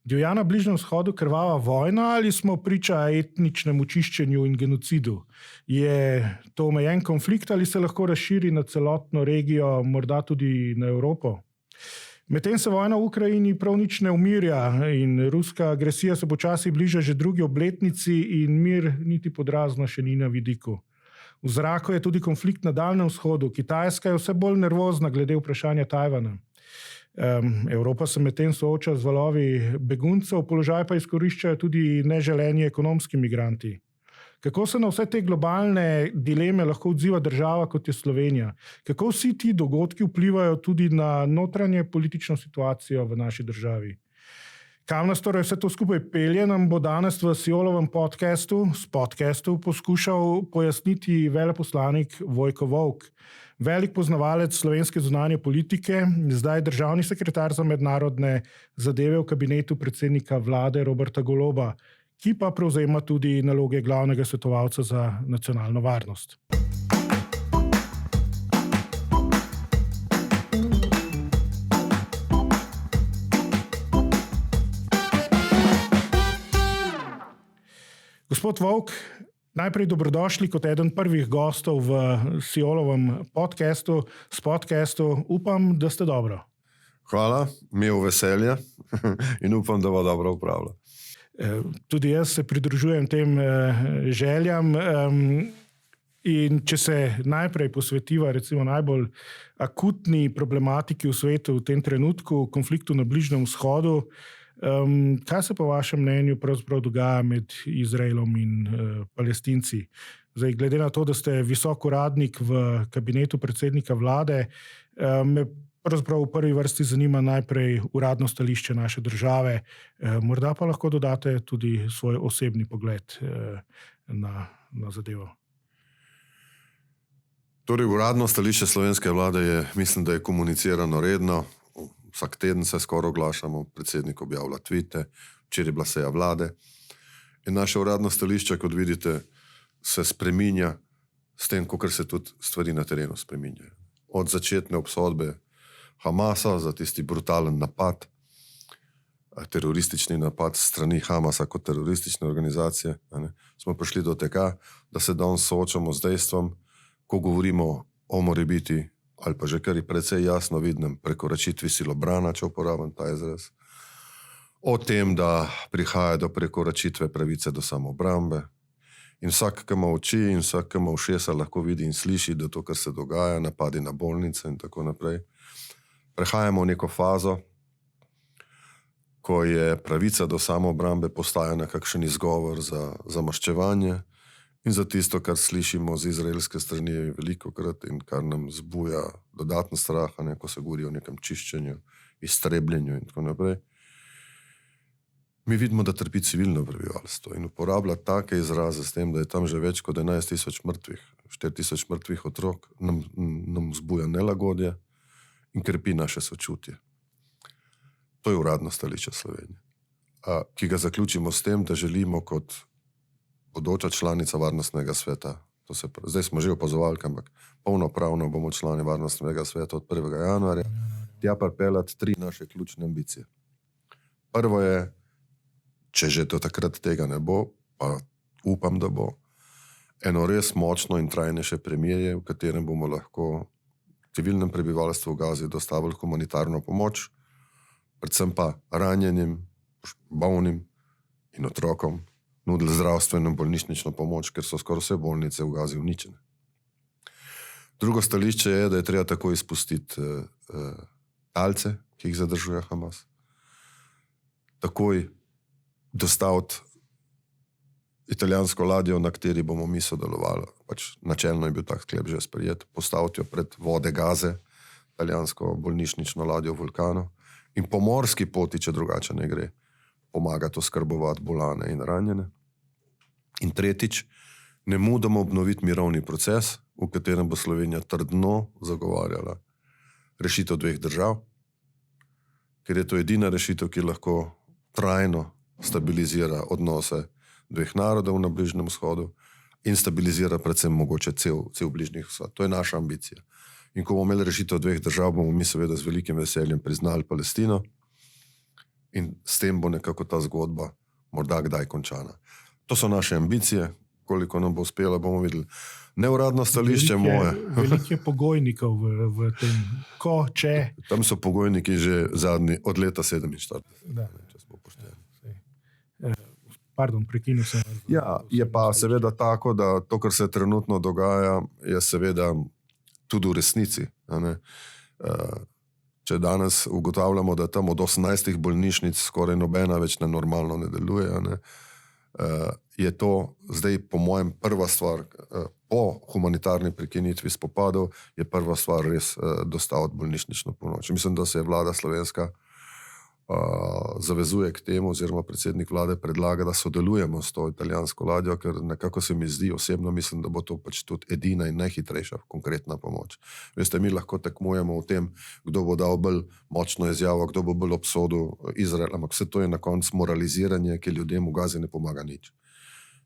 Divja na Bližnjem vzhodu krvava vojna ali smo priča etničnemu čiščenju in genocidu? Je to omejen konflikt ali se lahko razširi na celotno regijo, morda tudi na Evropo? Medtem se vojna v Ukrajini prav nič ne umirja in ruska agresija se počasi bliža že drugi obletnici in mir niti podrazno še ni na vidiku. V zraku je tudi konflikt na Daljnem vzhodu. Kitajska je vse bolj nervozna glede vprašanja Tajvana. Evropa se medtem sooča z valovi beguncev, položaj pa izkoriščajo tudi neželeni ekonomski migranti. Kako se na vse te globalne dileme lahko odziva država kot je Slovenija? Kako vsi ti dogodki vplivajo tudi na notranje politično situacijo v naši državi? Kam nas torej vse to skupaj pelje, nam bo danes v Siolovem podcastu poskušal pojasniti veleposlanik Vojko Volk, velik poznavalec slovenske zunanje politike, zdaj državni sekretar za mednarodne zadeve v kabinetu predsednika vlade Roberta Goloba, ki pa prevzema tudi naloge glavnega svetovalca za nacionalno varnost. Gospod Volk, najprej dobrodošli kot eden prvih gostov v Siolovem podcastu. Upam, da ste dobro. Hvala, mi je v veselje in upam, da bo dobro upravljal. Tudi jaz se pridružujem tem željam in če se najprej posvetiva recimo najbolj akutni problematiki v svetu v tem trenutku, konfliktu na Bližnjem vzhodu, kaj se po vašem mnenju pravzaprav dogaja med Izraelom in Palestinci? Zdaj, glede na to, da ste visok uradnik v kabinetu predsednika vlade, me pravzaprav v prvi vrsti zanima najprej uradno stališče naše države, morda pa lahko dodate tudi svoj osebni pogled na zadevo. Torej, uradno stališče slovenske vlade je, mislim, da je komunicirano redno. Vsak teden se skoraj oglašamo, predsednik objavlja tvite, včeraj je bila seja vlade. In naše uradno stališče, kot vidite, se spreminja s tem, kakor se tudi stvari na terenu spreminjajo. Od začetne obsodbe Hamasa za tisti brutalen napad, teroristični napad strani Hamasa kot teroristične organizacije, smo prišli do tega, da se danes soočamo z dejstvom, ko govorimo o morebiti ali pa že kar je precej jasno vidnem prekoračitvi silobrana, če uporabim ta izraz, o tem, da prihaja do prekoračitve pravice do samoobrambe in vsak, ki ima oči in vsak, ki ima ušesa, lahko vidi in sliši, da to, kar se dogaja, napadi na bolnice in tako naprej. Prehajamo v neko fazo, ko je pravica do samoobrambe postaja nekakšen izgovor za maščevanje in za tisto, kar slišimo z izraelske strani velikokrat in kar nam zbuja dodatno straha, ko se govori o nekem čiščenju, iztrebljenju in tako naprej. Mi vidimo, da trpi civilno prebivalstvo in uporablja take izraze s tem, da je tam že več kot 11,000 mrtvih, 4,000 mrtvih otrok, nam zbuja nelagodje in krepi naše sočutje. To je uradno stališče Slovenije, ki ga zaključimo s tem, da želimo kot bodoča članica Varnostnega sveta, zdaj smo že opazovalke, ampak polnopravno bomo člani Varnostnega sveta od 1. januarja, tja pripeljati 3 naše ključne ambicije. Prvo je, če že do takrat tega ne bo, pa upam, da bo, eno res močno in trajnejše premirje, v katerem bomo lahko civilnem prebivalstvu v Gazi dostavili humanitarno pomoč, predvsem pa ranjenim, bolnim in otrokom nudili zdravstveno bolnišnično pomoč, ker so skoraj vse bolnice v Gazi uničene. Drugo stališče je, da je treba tako izpustiti talce, ki jih zadržuje Hamas, takoj dostaviti italijansko ladjo, na kateri bomo mi sodelovali. Načelno je bil tak sklep že sprejet, postaviti jo pred vode Gaze, italijansko bolnišnično ladjo Vulcano in po morski poti, če drugače ne gre, pomagati oskrbovati bolane in ranjene. In tretjič, nemudoma obnoviti mirovni proces, v katerem bo Slovenija trdno zagovarjala rešitev 2 držav, ker je to edina rešitev, ki lahko trajno stabilizira odnose 2 narodov na Bližnjem vzhodu in stabilizira predvsem mogoče cel Bližnji vzhod. To je naša ambicija. In ko bomo imeli rešitev 2 držav, bomo mi seveda z velikim veseljem priznali Palestino in s tem bo nekako ta zgodba morda kdaj končana. To so naše ambicije, koliko nam bo uspelo, bomo videli. Neuradno stališče moje. Veliko je pogojnikov v tem, ko, če. Tam so pogojniki že zadnji od leta 47. Da. Če smo pošteni. Pardon, prekinil sem. Ja, je pa seveda tako, da to, kar se trenutno dogaja, je seveda tudi v resnici. A ne? Če danes ugotavljamo, da tam od 18 bolnišnic skoraj nobena več normalno ne deluje, a ne? Je to zdaj po mojem prva stvar, po humanitarni prekinitvi spopadov je prva stvar res dostaviti bolnišnično pomoč. Mislim, da se je vlada slovenska zavezuje k temu, oziroma predsednik vlade predlaga, da sodelujemo s to italijansko ladjo, ker nekako se mi zdi, osebno mislim, da bo to pač tudi edina in najhitrejša konkretna pomoč. Veste, mi lahko tekmujemo v tem, kdo bo dal bolj močno izjavo, kdo bo bolj obsodil Izrael, ampak vse to je na koncu moraliziranje, ki ljudem v Gazi ne pomaga nič.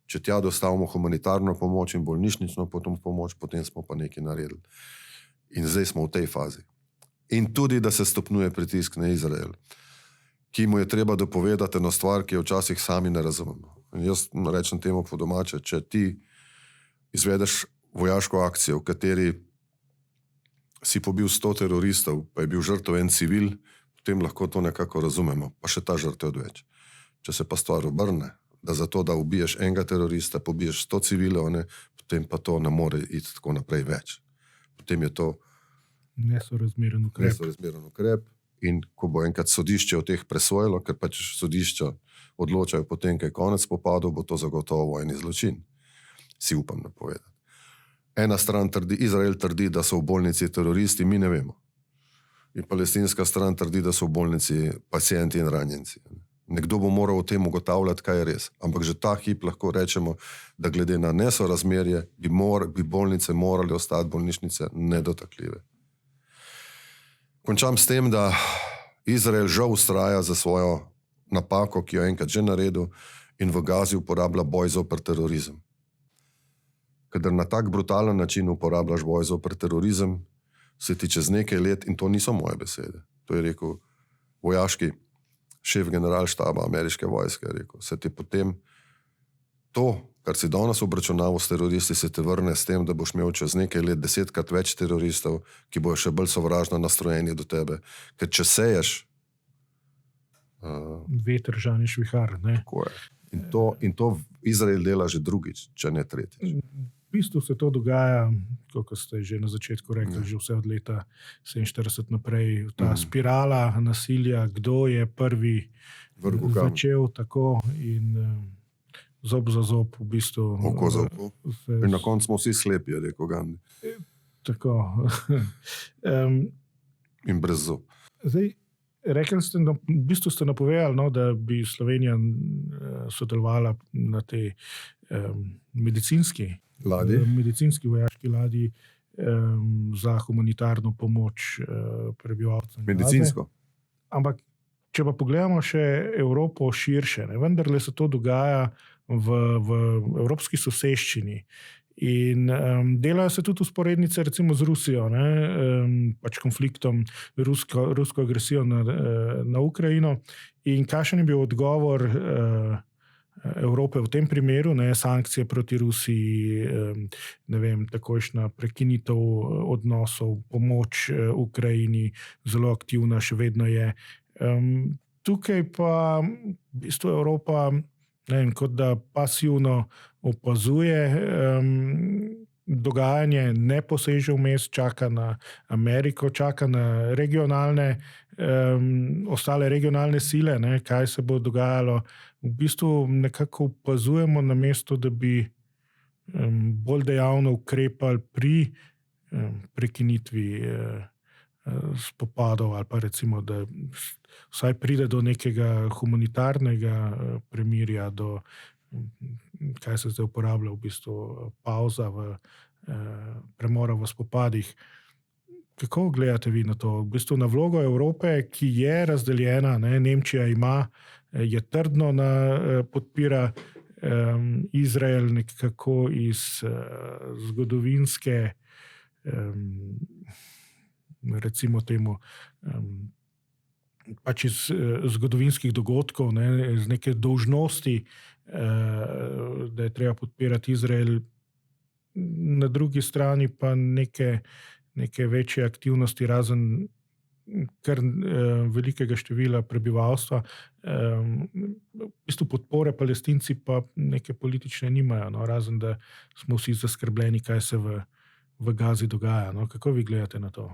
Če tja dostavimo humanitarno pomoč in bolnišnično pomoč, potem smo pa nekaj naredili. In zdaj smo v tej fazi. In tudi, da se stopnjuje pritisk na Izrael, ki mu je treba dopovedati eno stvar, ki jo včasih sami ne razumemo. In jaz rečem temu po domače, če ti izvedeš vojaško akcijo, v kateri si pobil 100 teroristov, pa je bil žrtev en civil, potem lahko to nekako razumemo, pa še ta žrtev odveč. Če se pa stvar obrne, da zato, da ubiješ enega terorista, pobiješ 100 civilov, ne, potem pa to ne more iti tako naprej več. Potem je to nesorazmeren ukrep. In ko bo enkrat sodišče o teh presojalo, ker pač sodišča odločajo potem, kaj je konec spopadov, bo to zagotovo vojni zločin. Si upam napovedati. Ena stran trdi, Izrael trdi, da so v bolnici teroristi, mi ne vemo. In palestinska stran trdi, da so v bolnici pacienti in ranjenci. Nekdo bo moral o tem ugotavljati, kaj je res. Ampak že ta hip lahko rečemo, da glede na nesorazmerje bi bolnice morali ostati bolnišnice nedotakljive. Končam s tem, da Izrael žal vztraja za svojo napako, ki jo enkrat že naredil, in v Gazi uporablja boj zoper terorizem. Kadar na tak brutalen način uporabljaš boj zoper terorizem, se ti čez nekaj let, in to niso moje besede, to je rekel vojaški šef generalštaba ameriške vojske, je rekel, se ti potem to, kar si danes obračunaval s teroristi, se te vrne s tem, da boš imel čez nekaj let 10-krat več teroristov, ki bojo še bolj sovražno nastrojeni do tebe. Ker če seješ veter žani švihar, ne? Tako je. In to Izrael dela že drugič, če ne tretjič. V bistvu se to dogaja, kot ste že na začetku rekli, že vse od leta 47 naprej, ta spirala nasilja, kdo je prvi začel tako in zob za zob v bistvu. Oko za oko. In na koncu smo vsi slepi, je rekel Gandhi. Tako. In brez zob. Zdaj, rekli ste, da v bistvu ste napovedali, no, da bi Slovenija sodelovala na tej medicinski vojaški ladji za humanitarno pomoč prebivalcem. Medicinsko. Ampak, če pa pogledamo še Evropo širše, ne, vendarle se to dogaja v evropski soseščini. In delajo se tudi usporednice recimo z Rusijo, ne, pač konfliktom, rusko agresijo na Ukrajino. In kakšen je bil odgovor Evrope v tem primeru, ne, sankcije proti Rusiji, ne vem, takojšnja prekinitev odnosov, pomoč Ukrajini, zelo aktivna še vedno je. Tukaj pa v bistvu Evropa, ne vem, kot da pasivno opazuje dogajanje, ne poseže vmes, čaka na Ameriko, čaka na ostale regionalne sile, ne, kaj se bo dogajalo. V bistvu nekako opazujemo, namesto da bi bolj dejavno ukrepali pri prekinitvi spopadov, ali pa recimo, da vsaj pride do nekega humanitarnega premirja, do, kaj se zdaj uporablja, v bistvu pauza, premora v spopadih. Kako gledate vi na to? V bistvu na vlogo Evrope, ki je razdeljena, ne, Nemčija je trdno podpira Izrael nekako iz zgodovinske, recimo temu, pač iz zgodovinskih dogodkov, ne, iz neke dolžnosti, da je treba podpirati Izrael, na drugi strani pa neke večje aktivnosti, razen kar velikega števila prebivalstva. V bistvu podpore Palestinci pa neke politične nimajo, no, razen da smo vsi zaskrbljeni, kaj se v Gazi dogaja. No. Kako vi gledate na to?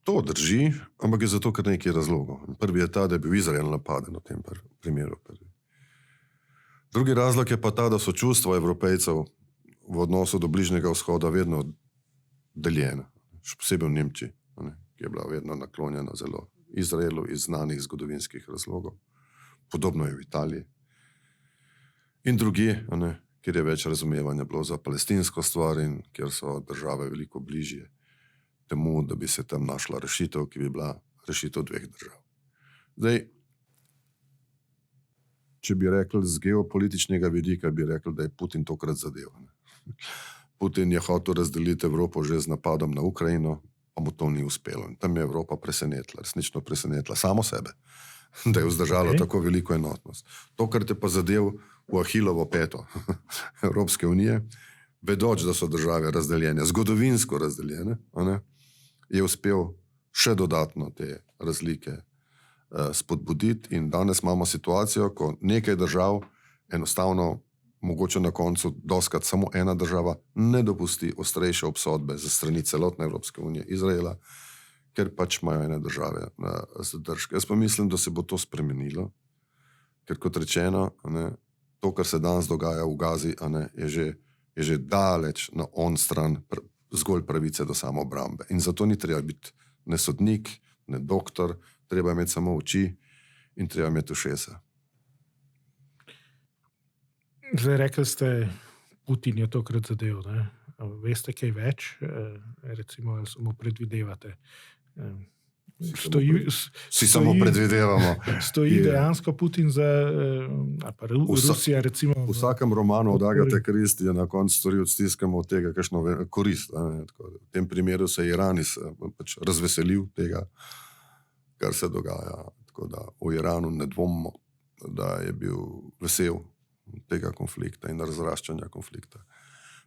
To drži, ampak je zato kar nekaj razlogov. Prvi je ta, da je bil Izrael napaden v tem primeru. Drugi razlog je pa ta, da so čustva Evropejcev v odnosu do Bližnjega vzhoda vedno deljena. Še posebej v Nemčiji, ki je bila vedno naklonjena zelo Izraelu iz znanih zgodovinskih razlogov. Podobno je v Italiji. In drugje, kjer je več razumevanja bilo za palestinsko stvar in kjer so države veliko bližje temu, da bi se tam našla rešitev, ki bi bila rešitev dveh držav. Zdaj, če bi rekli z geopolitičnega vidika, bi rekli, da je Putin tokrat zadev. Putin je hotel razdeliti Evropo že z napadom na Ukrajino, pa mu to ni uspelo. In tam je Evropa presenetila, resnično presenetila samo sebe, da je vzdržala tako veliko enotnost. To, kar te pa zadev v Ahilovo peto Evropske unije, vedoč, da so države razdeljene, zgodovinsko razdeljene, je uspel še dodatno te razlike spodbuditi in danes imamo situacijo, ko nekaj držav enostavno, mogoče na koncu doskrat samo ena država, ne dopusti ostrejše obsodbe za strani celotne Evropske unije, Izraela, ker pač imajo ene države zadržke. Jaz pa mislim, da se bo to spremenilo, ker kot rečeno, to, kar se danes dogaja v Gazi, je že daleč na stran zgolj pravice do samoobrambe. In zato ni treba biti ne sodnik, ne doktor, treba imeti samo oči in treba imeti ušesa. Zdaj rekli ste, Putin je tokrat zadev. Ne? Veste kaj več? Recimo, samo predvidevate. Samo predvidevamo. Stoji dejansko Putin za Rusija, recimo. V vsakem romanu od Agate Christie je na koncu storil stiskamo od tega kakšno korist. V tem primeru se je Iran pač razveselil tega, kar se dogaja. Tako da v Iranu ne dvomimo, da je bil vesel tega konflikta in razraščanja konflikta.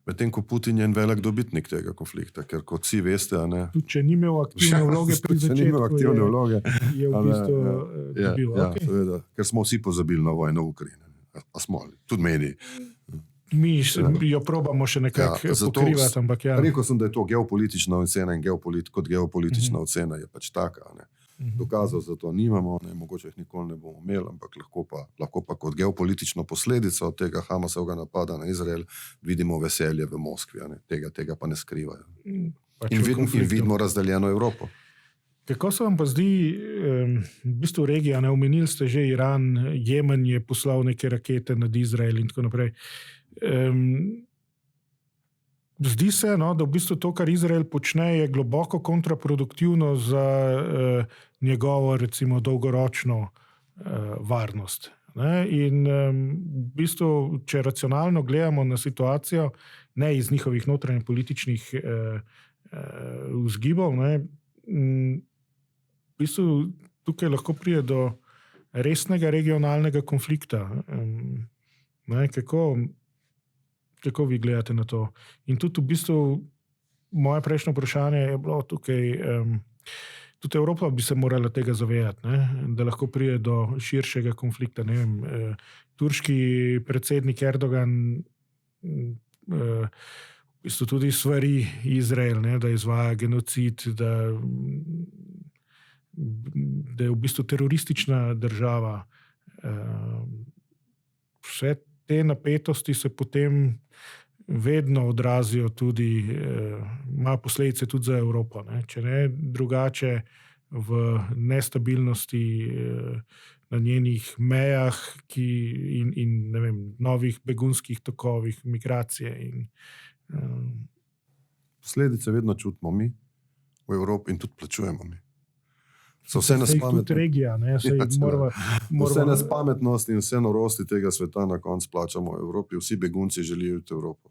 Medtem ko Putin je en velik dobitnik tega konflikta, ker kot vsi veste, tudi če ni imel aktivne vloge pri začetku, je v bistvu dobil. Seveda, ker smo vsi pozabili na vojno v Ukrajini. A smo, tudi mediji. Mi jo probamo še nekako pokrivati, ampak ja. Rekel sem, da je to geopolitična ocena in kot geopolitična ocena je pač taka. Dokazov za to nimamo, mogoče jih nikoli ne bomo imeli, ampak lahko pa kot geopolitično posledico tega Hamasovega napada na Izrael vidimo veselje v Moskvi. Tega pa ne skrivajo. In vidimo razdeljeno Evropo. Kako se vam pa zdi, v bistvu regija, omenili ste že Iran, Jemen je poslal neke rakete nad Izrael in tako naprej. Zdi se, da v bistvu to, kar Izrael počne, je globoko kontraproduktivno za njegovo, recimo, dolgoročno varnost. In v bistvu, če racionalno gledamo na situacijo, ne iz njihovih notranjih političnih vzgibov, v bistvu tukaj lahko pride do resnega regionalnega konflikta. Kako vi gledate na to? In tudi v bistvu moje prejšnje vprašanje je bilo tukaj, tudi Evropa bi se morala tega zavedati, da lahko pride do širšega konflikta. Ne vem, turški predsednik Erdogan v bistvu tudi svari Izrael, da izvaja genocid, da je v bistvu teroristična država. Vse te napetosti se potem vedno odrazijo tudi, ima posledice tudi za Evropo. Če ne drugače, v nestabilnosti na njenih mejah in ne vem, novih begunskih tokovih, migracije. Posledice vedno čutimo mi v Evropi in tudi plačujemo mi. Vse nespametnost in vse norosti tega sveta na koncu plačamo v Evropi. Vsi begunci želijo iti v Evropo.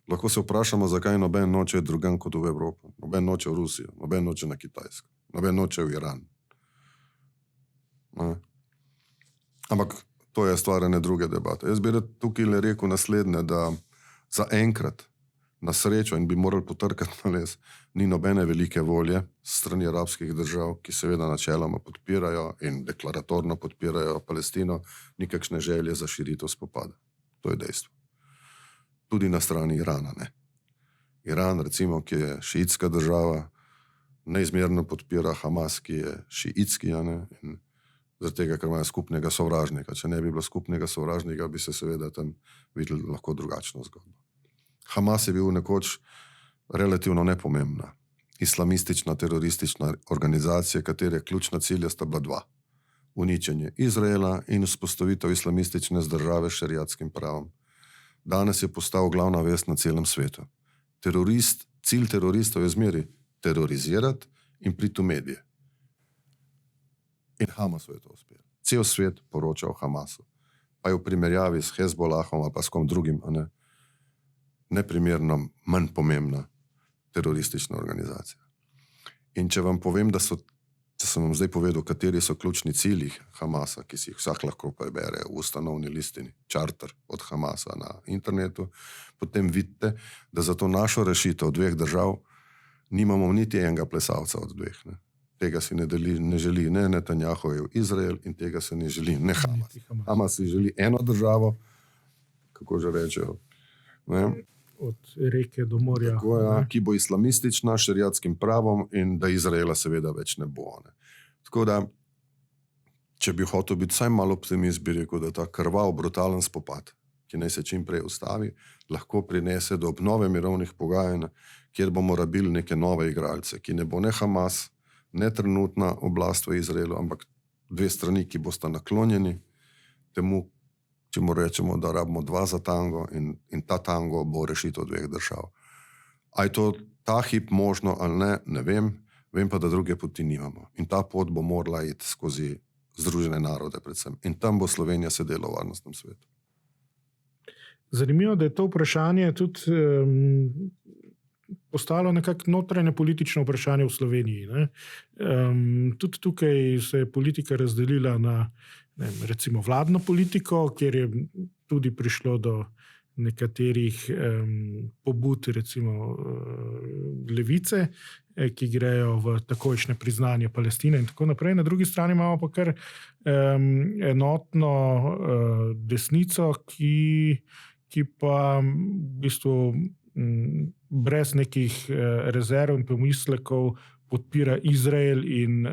Lahko se vprašamo, zakaj noben noče drugam kot v Evropo. Noben noče v Rusijo, noben noče na Kitajsko, noben noče v Iran. Ne? Ampak to je stvar ene druge debate. Jaz bi tukaj le rekel naslednje, da za enkrat na srečo in bi morali potrkati na les, ni nobene velike volje strani arabskih držav, ki seveda načeloma podpirajo in deklaratorno podpirajo Palestino, nikakšne želje za širitev spopada. To je dejstvo. Tudi na strani Irana ne. Iran, recimo, ki je šiitska država, neizmerno podpira Hamas, ki je šiitski, in zaradi tega, ker imajo skupnega sovražnika. Če ne bi bilo skupnega sovražnika, bi se seveda tam videli lahko drugačno zgodbo. Hamas je bil nekoč relativno nepomembna islamistična, teroristična organizacija, katere ključna cilja sta bila dva. Uničenje Izraela in vzpostavitev islamistične države s šeriatskim pravom. Danes je postal glavna vest na celem svetu. Cilj teroristov je zmeri terorizirati in priti v medije. In Hamasu je to uspelo. Cel svet poroča o Hamasu. Pa je v primerjavi s Hezbolahom pa s kom drugim, neprimerno manj pomembna teroristična organizacija. In če vam povem, če sem vam zdaj povedal, kateri so ključni cilji Hamasa, ki si jih vsak lahko prebere v ustanovni listini, čarter od Hamasa na internetu, potem vidite, da za to našo rešitev dveh držav nimamo niti enega plesalca od dveh. Ne. Tega si ne želi ne Netanjahujev Izrael in tega se ne želi ne Hamas. Hamas si želi eno državo, kako že rečejo, ne? Od reke do morja. Tako, ja, ki bo islamistična, šeriatskim pravom in da Izraela seveda več ne bo. Ne. Tako da, če bi hotel biti vsaj malo optimist, bi rekel, da ta krvav, brutalen spopad, ki naj se čim prej ustavi, lahko prinese do obnove mirovnih pogajanj, kjer bomo rabili neke nove igralce, ki ne bo ne Hamas, ne trenutna oblast v Izraelu, ampak dve strani, ki bosta naklonjeni temu, če mu rečemo, da rabimo dva za tango in ta tango bo rešitev dveh držav. A je to ta hip možno ali ne, ne vem, vem pa, da druge poti nimamo. In ta pot bo morala iti skozi Združene narode predvsem. In tam bo Slovenija sedela v varnostnem svetu. Zanimivo, da je to vprašanje tudi postalo nekako notranje politično vprašanje v Sloveniji. Tudi tukaj se je politika razdelila na recimo vladno politiko, kjer je tudi prišlo do nekaterih pobud, recimo levice, ki grejo v takojšnje priznanje Palestine in tako naprej. Na drugi strani imamo pa kar enotno desnico, ki pa v bistvu brez nekih rezerv in pomislekov podpira Izrael in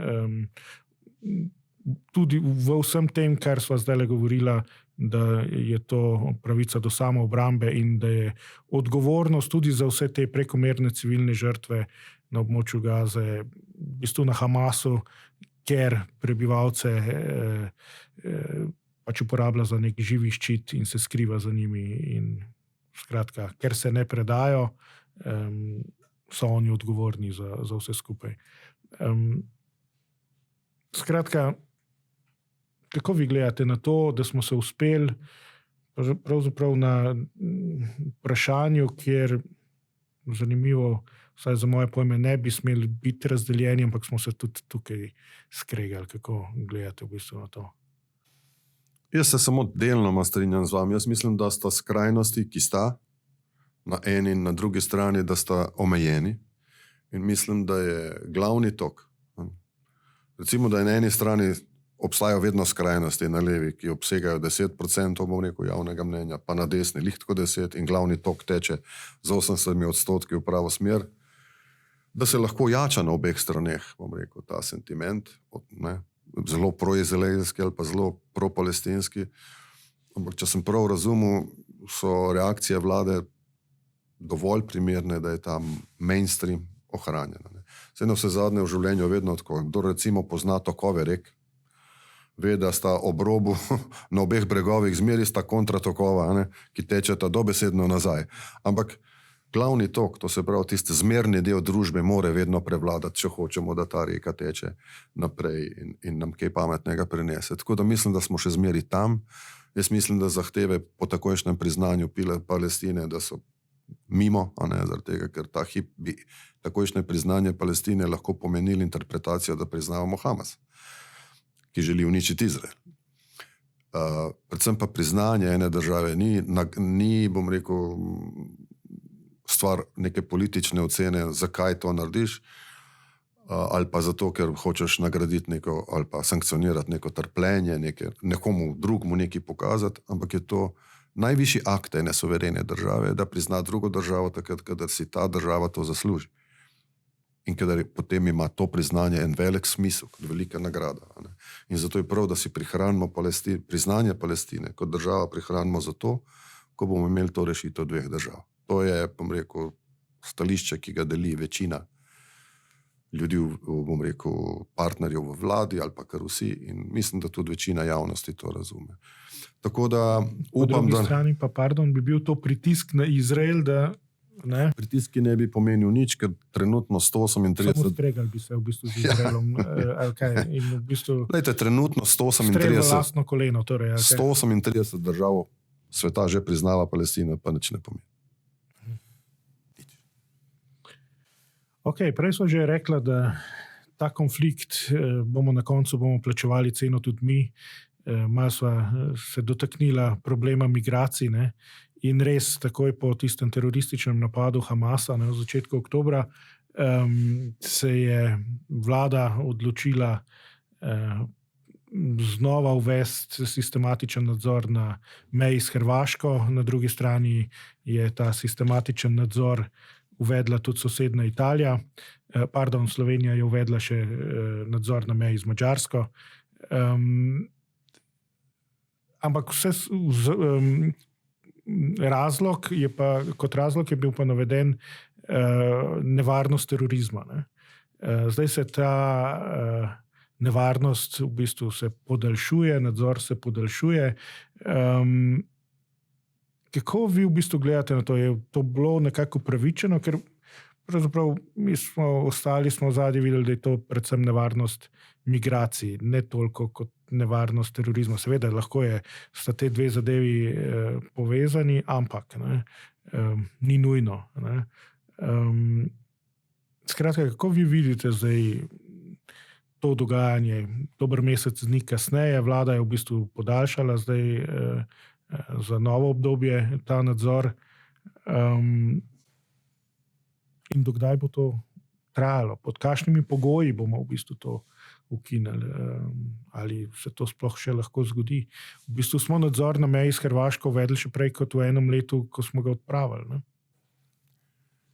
tudi v vsem tem, kar sva zdaj govorila, da je to pravica do samoobrambe in da je odgovornost tudi za vse te prekomerne civilne žrtve na območju Gaze, v bistvu na Hamasu, ker prebivalce pač uporablja za nek živi ščit in se skriva za njimi. In skratka, ker se ne predajo, so oni odgovorni za vse skupaj. Skratka, kako vi gledate na to, da smo se uspeli pravzaprav na vprašanju, kjer zanimivo, vsaj za moje pojme, ne bi smeli biti razdeljeni, ampak smo se tudi tukaj skregali. Kako gledate v bistvu na to? Jaz se samo delno strinjam z vami. Jaz mislim, da sta skrajnosti, ki sta na eni in na drugi strani, da sta omejeni. In mislim, da je glavni tok. Recimo, da je na eni strani obstajajo vedno skrajnosti na levi, ki obsegajo 10%, bom rekel, javnega mnenja, pa na desni lihtko 10% in glavni tok teče z 80% v pravo smer, da se lahko jača na obeh straneh, bom rekel, ta sentiment, zelo proizraelski ali pa zelo propalestinski. Ampak če sem prav razumel, so reakcije vlade dovolj primerne, da je ta mainstream ohranjena. Vse na vse zadnje v življenju vedno tako. Kdo recimo pozna tokove rek, ve, da sta ob robu na obeh bregovih zmeri sta kontratokova, ki tečeta dobesedno nazaj. Ampak glavni tok, to se pravi tisti zmerni del družbe, more vedno prevladati, če hočemo, da ta reka teče naprej in nam kaj pametnega prinese. Tako da mislim, da smo še zmeri tam. Jaz mislim, da zahteve po takojšnjem priznanju Palestine, da so mimo, zaradi tega, ker ta hip bi takojšnje priznanje Palestine lahko pomenili interpretacijo, da priznavamo Hamas. ki želi uničiti Izrael. Predvsem pa priznanje ene države ni, bom rekel, stvar neke politične ocene, zakaj to narediš, ali pa zato, ker hočeš nagraditi neko, ali pa sankcionirati neko trpljenje, nekomu drugmu nekaj pokazati, ampak je to najvišji akt ene suverene države, da prizna drugo državo takrat, kadar si ta država to zasluži. In kadar potem ima to priznanje en velik smisel, kot velika nagrada. Ne? In zato je prav, da si prihranimo priznanje Palestine kot država prihranimo zato, ko bomo imeli to rešitev dveh držav. To je, bom rekel, stališče, ki ga deli večina ljudi, bom rekel, partnerjev v vladi ali pa kar vsi, in mislim, da tudi večina javnosti to razume. Tako da upam, da... strani pa, bi bil to pritisk na Izrael, da ne? Pritiski ne bi pomenil nič, ker trenutno 138... Samo stregali bi se v bistvu z Izraelom. In v bistvu... Lejte, trenutno 138... Strel v lastno koleno, torej. 138 držav sveta že priznava Palestino, pa nič ne pomeni. Prej so že rekla, da ta konflikt bomo plačevali ceno tudi mi. Malo sva se dotaknila problema migracij, ne? In res takoj po tistem terorističnem napadu Hamasa na začetku oktobra se je vlada odločila znova uvesti sistematičen nadzor na meji s Hrvaško. Na drugi strani je ta sistematičen nadzor uvedla tudi sosedna Italija. Slovenija je uvedla še nadzor na meji z Madžarsko. Ampak kot razlog je bil pa naveden nevarnost terorizma. Ne? Zdaj se ta nevarnost v bistvu se podaljšuje, nadzor se podaljšuje. Kako vi v bistvu gledate na to? Je to bilo nekako upravičeno? Ker pravzaprav mi smo v zadnji videli, da je to predvsem nevarnost migracij, ne toliko kot nevarnost terorizma. Seveda, lahko sta te dve zadevi povezani, ampak ne, ni nujno. Ne. Skratka, kako vi vidite zdaj to dogajanje? Dober mesec dni kasneje, vlada je v bistvu podaljšala zdaj za novo obdobje ta nadzor. In dokdaj bo to trajalo? Pod kakšnimi pogoji bomo v bistvu to ukinili? Ali se to sploh še lahko zgodi? V bistvu smo nadzor na meji s Hrvaško uvedli še prej kot v enem letu, ko smo ga odpravili. Ne?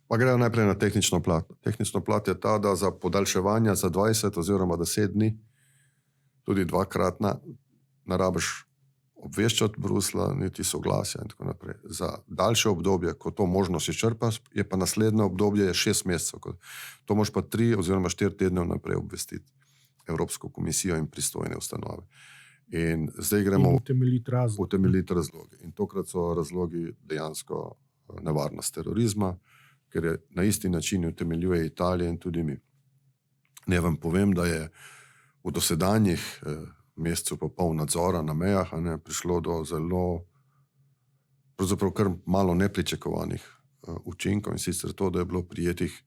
Pa gre najprej na tehnično plat. Tehnično plat je ta, da za podaljševanja za 20 oziroma 10 dni, tudi dvakratna, ne rabiš obveščati Brusla, niti soglasja in tako naprej. Za daljše obdobje, ko to možnost izčrpaš, je pa naslednje obdobje 6 mesecev. To moš pa 3 oziroma 4 tedne naprej obvestiti Evropsko komisijo in pristojne ustanove. In zdaj gremo utemeljiti razloge. In tokrat so razlogi dejansko nevarnost terorizma, ker je na isti način utemeljuje Italija in tudi mi. Ne vam povem, da je v dosedanjih mesecu pa pol nadzora na mejah prišlo do zelo, pravzaprav kar malo nepričakovanih učinkov, in sicer to, da je bilo prijetih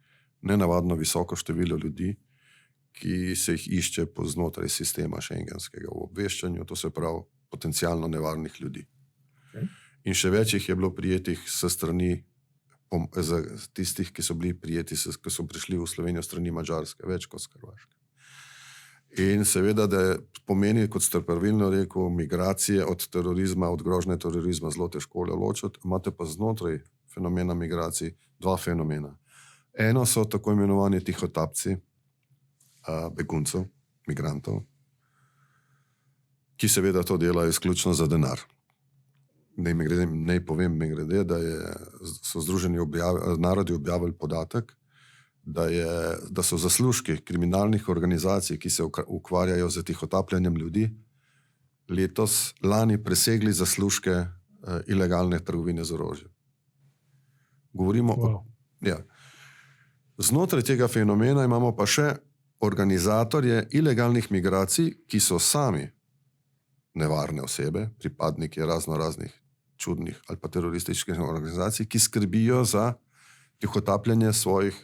nenavadno visoko število ljudi, ki se jih išče po znotraj sistema šengenskega v obveščanju, to se pravi potencialno nevarnih ljudi. Okay. In še več jih je bilo prijetih s strani tistih, ki so bili prijeti, ki so prišli v Slovenijo strani Madžarske, več kot s Hrvaške. In seveda, da pomeni, kot ste pravilno rekel, migracije od terorizma, od grožnje terorizma zelo težko ločiti. Imate pa znotraj fenomena migracij dva fenomena. Eno so tako imenovani tihotapci beguncev, migrantov, ki seveda to delajo izključno za denar. Naj povem, da so Združeni narodi objavili podatek, da so zaslužki kriminalnih organizacij, ki se ukvarjajo z tihotapljanjem ljudi, lani presegli zaslužke ilegalne trgovine z orožjem. Govorimo Znotraj tega fenomena imamo pa še organizatorje ilegalnih migracij, ki so sami nevarne osebe, pripadniki raznih čudnih ali pa terorističnih organizacij, ki skrbijo za tihotapljanje svojih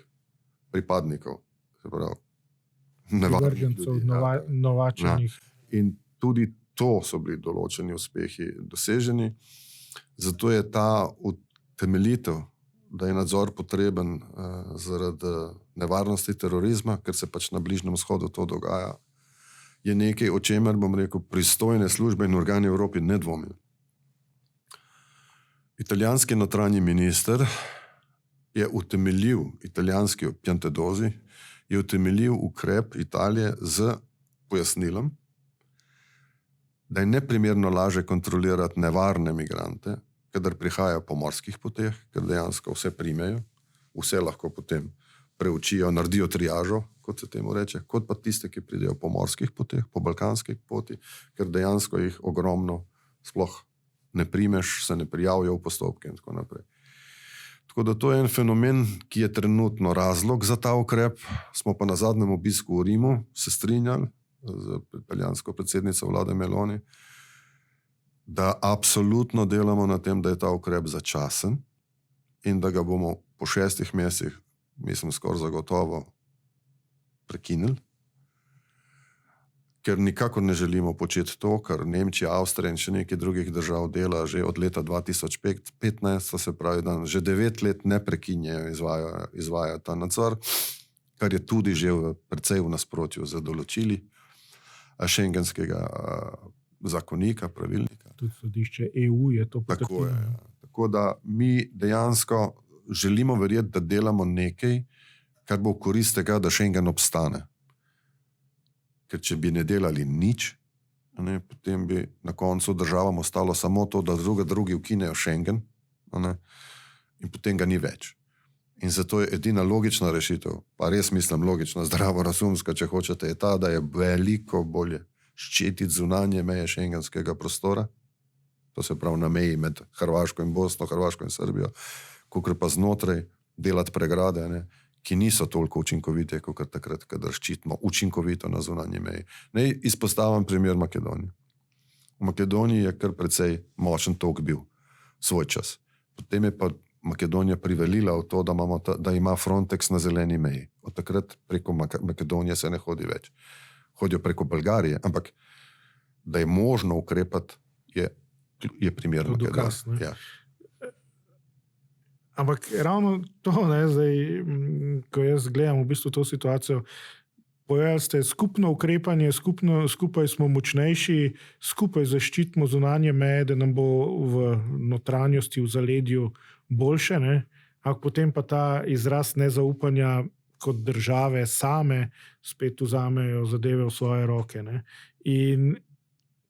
pripadnikov, se pravi, nevarnih ljudi. Novačenih. In tudi to so bili določeni uspehi doseženi. Zato je ta utemeljitev, da je nadzor potreben zaradi nevarnosti terorizma, ker se pač na Bližnjem vzhodu to dogaja, je nekaj, o čemer, bom rekel, pristojne službe in organi v Evropi ne dvomijo. Italijanski notranji minister je utemeljil, italijanski Piantedosi, je utemeljil ukrep Italije z pojasnilom, da je neprimerno laže kontrolirati nevarne migrante, kadar prihajajo po morskih poteh, ker dejansko vse primejo, vse lahko potem preučijo, naredijo triažo, kot se temu reče, kot pa tiste, ki pridejo po morskih poteh, po balkanskih poti, ker dejansko jih ogromno sploh ne primeš, se ne prijavijo v postopke in tako naprej. Tako da to je en fenomen, ki je trenutno razlog za ta ukrep. Smo pa na zadnjem obisku v Rimu se strinjali z italijansko predsednico vlade Meloni, da absolutno delamo na tem, da je ta ukrep začasen in da ga bomo po 6 mesecih, mislim, skoraj zagotovo prekinili, ker nikakor ne želimo početi to, kar Nemčija, Avstrija in še nekaj drugih držav dela že od leta 2015, se pravi, da že 9 let neprekinjeno izvaja ta nadzor, kar je tudi že precej v nasprotju z določili šengenskega zakonika, pravilnika. Tudi sodišče EU je to potrdilo. Tako je. Tako da mi dejansko želimo verjeti, da delamo nekaj, kar bo v korist tega, da Schengen obstane. Ker če bi ne delali nič, potem bi na koncu državam ostalo samo to, da drugi ukinejo Schengen, in potem ga ni več. In zato je edina logična rešitev, pa res mislim logična, zdravorazumska, če hočete, je ta, da je veliko bolje ščititi zunanje meje šengenskega prostora, to se pravi na meji med Hrvaško in Bosno, Hrvaško in Srbijo, kakor pa znotraj delati pregrade, ki niso toliko učinkovite, kot takrat, kadar ščitimo učinkovito na zunanji meji. Naj izpostavim primer Makedonije. V Makedoniji je kar precej močen tok bil svoj čas. Potem je pa Makedonija privelila v to, da ima Frontex na zeleni meji. Od takrat preko Makedonije se ne hodi več. Hodijo preko Bolgarije, ampak da je možno ukrepati, je primer Makedonije. Ja. Ampak ravno to, zdaj, ko jaz gledam v bistvu to situacijo, povedali ste, skupno ukrepanje, skupaj smo močnejši, skupaj zaščitimo zunanje meje, da nam bo v notranjosti, v zaledju boljše, ampak potem pa ta izraz nezaupanja kot države same spet vzamejo zadeve v svoje roke. In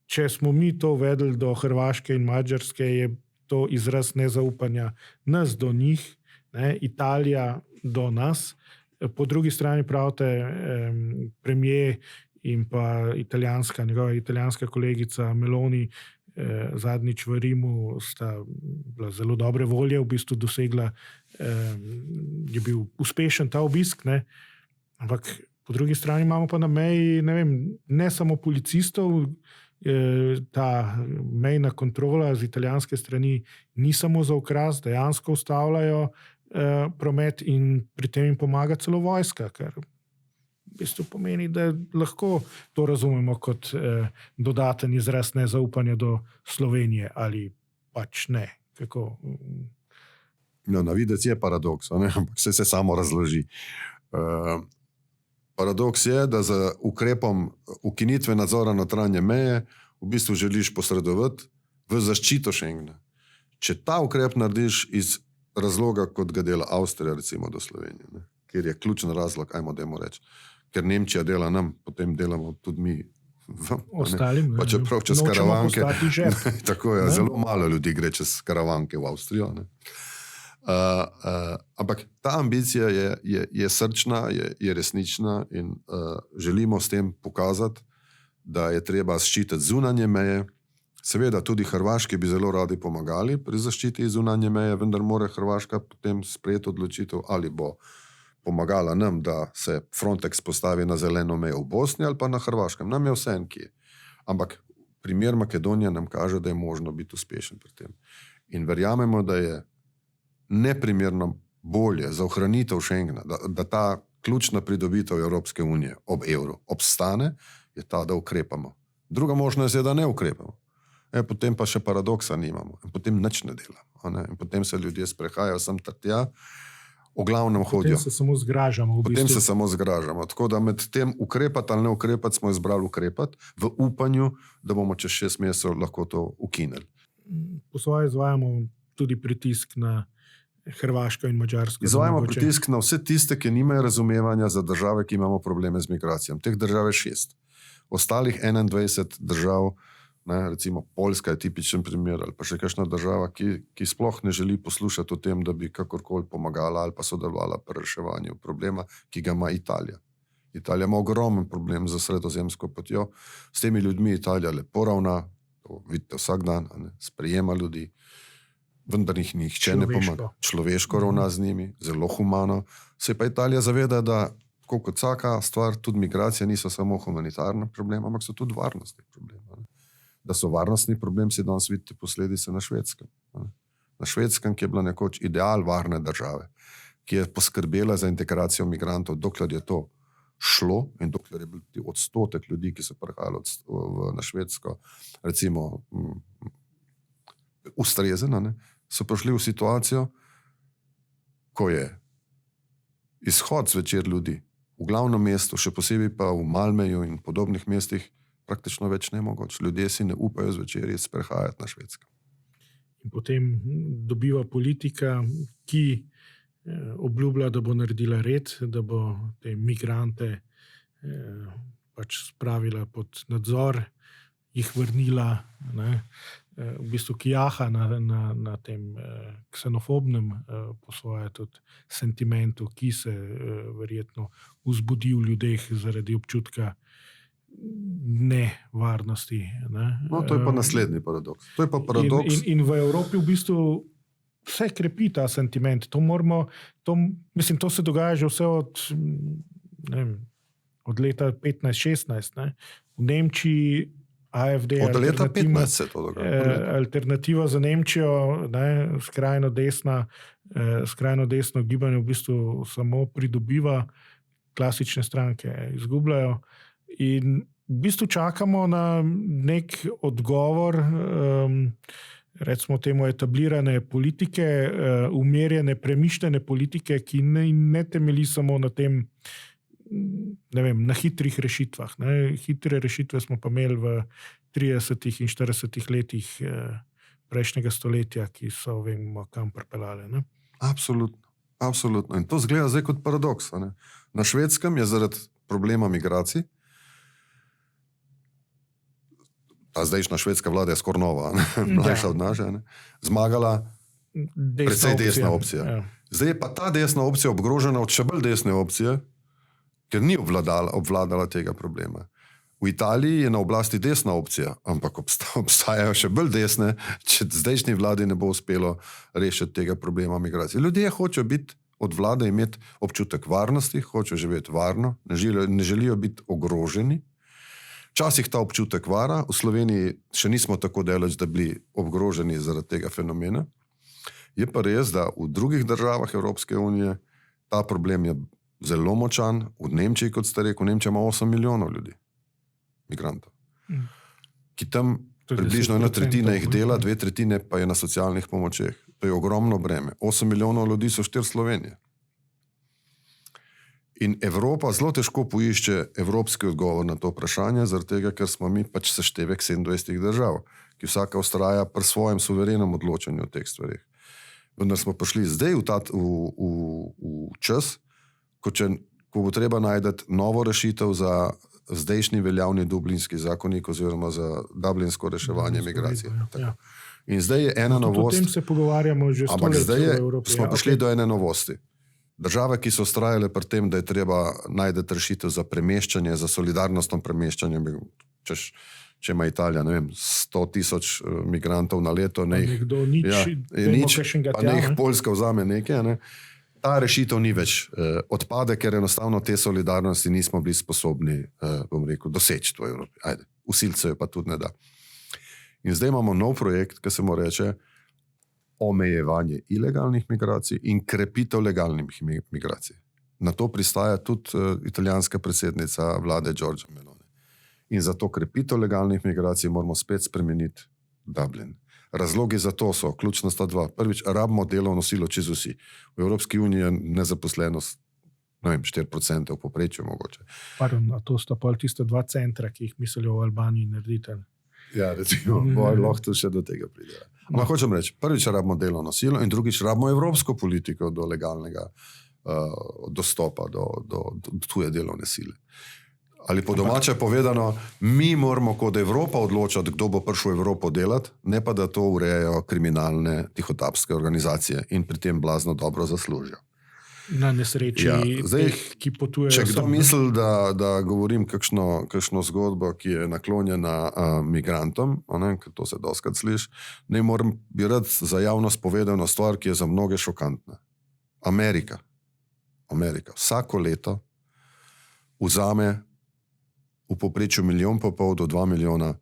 če smo mi to uvedli do Hrvaške in Madžarske, je to izraz nezaupanja nas do njih, Italija do nas. Po drugi strani pravite, premier in pa njegova italijanska kolegica Meloni zadnjič v Rimu sta bila zelo dobre volje, v bistvu dosegla, je bil uspešen ta obisk, ampak po drugi strani imamo pa na meji, ne samo policistov, ta mejna kontrola z italijanske strani ni samo za okras, dejansko ustavljajo promet in pri tem jim pomaga celo vojska, kar v bistvu pomeni, da lahko to razumemo kot dodaten izraz nezaupanja do Slovenije ali pač ne. Kako? No, na videc je paradoks, ampak se samo razloži. Paradoks je, da za ukrepom ukinitve nadzora notranje meje v bistvu želiš posredovati v zaščito Schengena. Če ta ukrep narediš iz razloga, kot ga dela Avstrija, recimo do Slovenije, kjer je ključen razlog, dajmo reči, ker Nemčija dela nam, potem delamo tudi mi ostalim. Pa čeprav čez karavanke, tako je, zelo malo ljudi gre čez karavanke v Avstrijo. Ampak ta ambicija je srčna, je resnična in želimo s tem pokazati, da je treba ščititi zunanje meje. Seveda tudi Hrvaški bi zelo radi pomagali pri zaščiti zunanje meje, vendar mora Hrvaška potem sprejeti odločitev, ali bo pomagala nam, da se Frontex postavi na zeleno mejo v Bosni ali pa na Hrvaškem. Nam je vseeno kje. Ampak primer Makedonije nam kaže, da je možno biti uspešen pri tem. In verjamemo, da je neprimerno bolje za ohranitev Schengena, da ta ključna pridobitev Evropske unije ob evru obstane, je ta, da ukrepamo. Druga možnost je, da ne ukrepamo. Potem pa še paradoksa nimamo. In potem nič ne delamo. Ne? In potem se ljudje sprehajajo sem ter tja, v glavnem hodijo. Potem se samo zgražamo. Potem se samo zgražamo. Tako da med tem ukrepati ali ne ukrepati smo izbrali ukrepati v upanju, da bomo čez 6 mesecev lahko to ukinili. Po svoje izvajamo tudi pritisk na Hrvaško in Madžarsko. Izvajamo pritisk na vse tiste, ki nimajo razumevanja za države, ki imamo probleme z migracijami. Teh držav je 6. Ostalih 21 držav, ne, recimo Poljska je tipičen primer, ali pa še kakšna država, ki sploh ne želi poslušati o tem, da bi kakorkoli pomagala ali pa sodelovala pri reševanju problema, ki ga ima Italija. Italija ima ogromen problem za sredozemsko potjo. S temi ljudmi Italija lepo ravna, to vidite vsak dan, ne, sprejema ljudi, vendar jih nihče ne pomaga. Človeško ravna z njimi, zelo humano. Se pa Italija zaveda, da kot vsaka stvar, tudi migracije niso samo humanitarni problem, ampak so tudi varnostni problem. Da so varnostni problem, si danes vidite posledice na Švedskem. Na Švedskem, ki je bila nekoč ideal varne države, ki je poskrbela za integracijo migrantov, dokler je to šlo in dokler je bil odstotek ljudi, ki so prihajali na Švedsko, recimo ustrezen, so prišli v situacijo, ko je izhod zvečer ljudi v glavnem mestu, še posebej pa v Malmeju in podobnih mestih, praktično več ne mogoč. Ljudje si ne upajo zvečer sprehajati na Švedskem. In potem dobiva politika, ki obljublja, da bo naredila red, da bo te migrante pač spravila pod nadzor, jih vrnila, ne, v bistvu ki jaha na tem ksenofobnem po svoje tudi sentimentu, ki se verjetno vzbudi v ljudeh zaradi občutka nevarnosti. Ne. No, to je pa naslednji paradoks. To je pa paradoks. In v Evropi v bistvu vse krepi ta sentiment. To se dogaja že vse od leta 15-16. V Nemčiji AfD, od leta 15 se to dogaja. Alternativa za Nemčijo, ne, skrajno desno gibanje v bistvu samo pridobiva, klasične stranke izgubljajo. In v bistvu čakamo na nek odgovor, recimo temu etablirane politike, umerjene, premišljene politike, ki ne temelji samo na tem, ne vem, na hitrih rešitvah. Ne. Hitre rešitve smo pa imeli v 30 in 40 letih prejšnjega stoletja, ki so vemo kam pripeljale. Ne. Absolutno, absolutno. In to zgleda zdaj kot paradoks. Ne. Na Švedskem je zaradi problema migracij, ta zdajšnja švedska vlada je skoraj nova, mlajša od naše, zmagala precej desna opcija. Ja. Zdaj je pa ta desna opcija obgrožena od še bolj desne opcije, ker ni obvladala tega problema. V Italiji je na oblasti desna opcija, ampak obstajajo še bolj desne, če zdajšnji vladi ne bo uspelo rešiti tega problema migracije. Ljudje hočejo biti od vlade, imeti občutek varnosti, hočejo živeti varno, ne želijo biti ogroženi. Včasih ta občutek vara, v Sloveniji še nismo tako daleč, da bili ogroženi zaradi tega fenomena. Je pa res, da v drugih državah Evropske unije ta problem je zelo močan. V Nemčiji, kot ste rekel, Nemčija ima 8 milijonov ljudi, migrantov, ki tam približno 1/3 jih dela, 2/3 pa je na socialnih pomočeh. To je ogromno breme. 8 milijonov ljudi so 4 Slovenije. In Evropa zelo težko poišče evropski odgovor na to vprašanje, zaradi tega, ker smo mi pač seštevek 27 držav, ki vsaka vztraja pri svojem suverenem odločanju o teh stvarih. Vendar smo prišli zdaj v čas, ko bo treba najti novo rešitev za zdajšnji veljavni dublinski zakonik oziroma za dublinsko reševanje migracije. Ja. In zdaj je ena novost. O tem se pogovarjamo že ampak zdaj v Evropi. smo prišli do ene novosti. Države, ki so vztrajale pri tem, da je treba najti rešitev za premeščanje, za solidarnostno premeščanje, če ima Italija, ne vem, 100,000 migrantov na leto, ne jih Poljska vzame nekaj, ne. Ta rešitev ni več odpade, ker enostavno te solidarnosti nismo bili sposobni, bom rekel, doseči v Evropi. Ajde, usilcev pa tudi ne da. In zdaj imamo nov projekt, ki se mu reče omejevanje ilegalnih migracij in krepitev legalnih migracij. Na to pristaja tudi italijanska predsednica vlade Giorgia Meloni. In za to krepitev legalnih migracij moramo spet spremeniti Dublin. Razlogi za to so, ključna sta dva. Prvič, rabimo delovno silo čez vsi. V Evropski uniji je nezaposlenost 4% v povprečju mogoče. Pardon, a to sta pa tiste 2 centra, ki jih mislijo v Albaniji narediti. Ja, recimo, lahko še do tega pride. Ampak hočem reči, prvič rabimo delovno silo in drugič rabimo evropsko politiko do legalnega dostopa do tuje delovne sile. Ali po domače povedano, mi moramo kot Evropa odločati, kdo bo prišel v Evropo delati, ne pa da to urejajo kriminalne tihotapske organizacije in pri tem blazno dobro zaslužijo. Na nesreči teh, ki potujejo. Če kdo misli, da govorim kakšno zgodbo, ki je naklonjena migrantom, ker to se dostakrat sliši, ne moram bi rad za javnost povedal eno stvar, ki je za mnoge šokantna. Amerika vsako leto vzame v povprečju 1,5 milijona do 2 milijona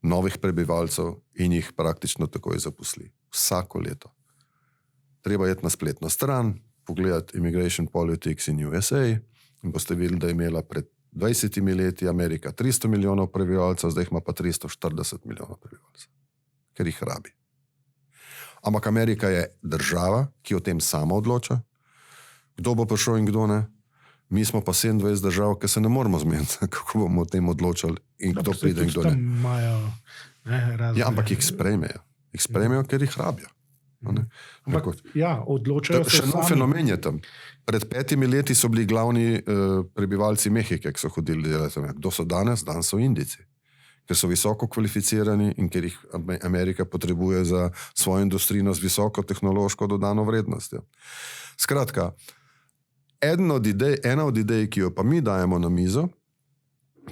novih prebivalcev in jih praktično takoj zaposli. Vsako leto. Treba iti na spletno stran, pogledati Immigration Politics in USA in boste videli, da je imela pred 20 leti Amerika 300 milijonov prebivalcev, zdaj ima pa 340 milijonov prebivalcev, ker jih rabi. Ampak Amerika je država, ki o tem sama odloča, kdo bo prišel in kdo ne. Mi smo pa 27 držav, ki se ne moramo zmeniti, kako bomo o tem odločali in kdo pride in kdo ne. Ja, ampak jih sprejmejo. Jih sprejmejo, ker jih rabijo. Odločajo se sami. Še fenomen je tam. Pred 5 leti so bili glavni prebivalci Mehike, ki so hodili delati. Kdo so danes? Danes so Indijci. Ker so visoko kvalificirani in ker jih Amerika potrebuje za svojo industrijo z visoko tehnološko dodano vrednostjo. Skratka, ena od idej, ki jo pa mi dajemo na mizo,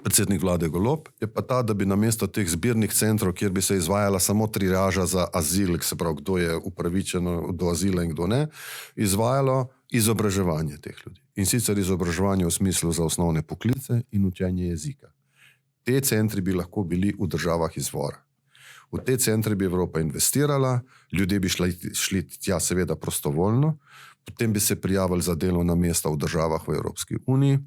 predsednik vlade Golob, je pa ta, da bi namesto teh zbirnih centrov, kjer bi se izvajala samo triaža za azil, se pravi, kdo je upravičen do azila in kdo ne, izvajalo izobraževanje teh ljudi. In sicer izobraževanje v smislu za osnovne poklice in učenje jezika. Te centri bi lahko bili v državah izvora. V te centre bi Evropa investirala, ljudje bi šli tja seveda prostovoljno, potem bi se prijavili za delovna mesta v državah v Evropski uniji.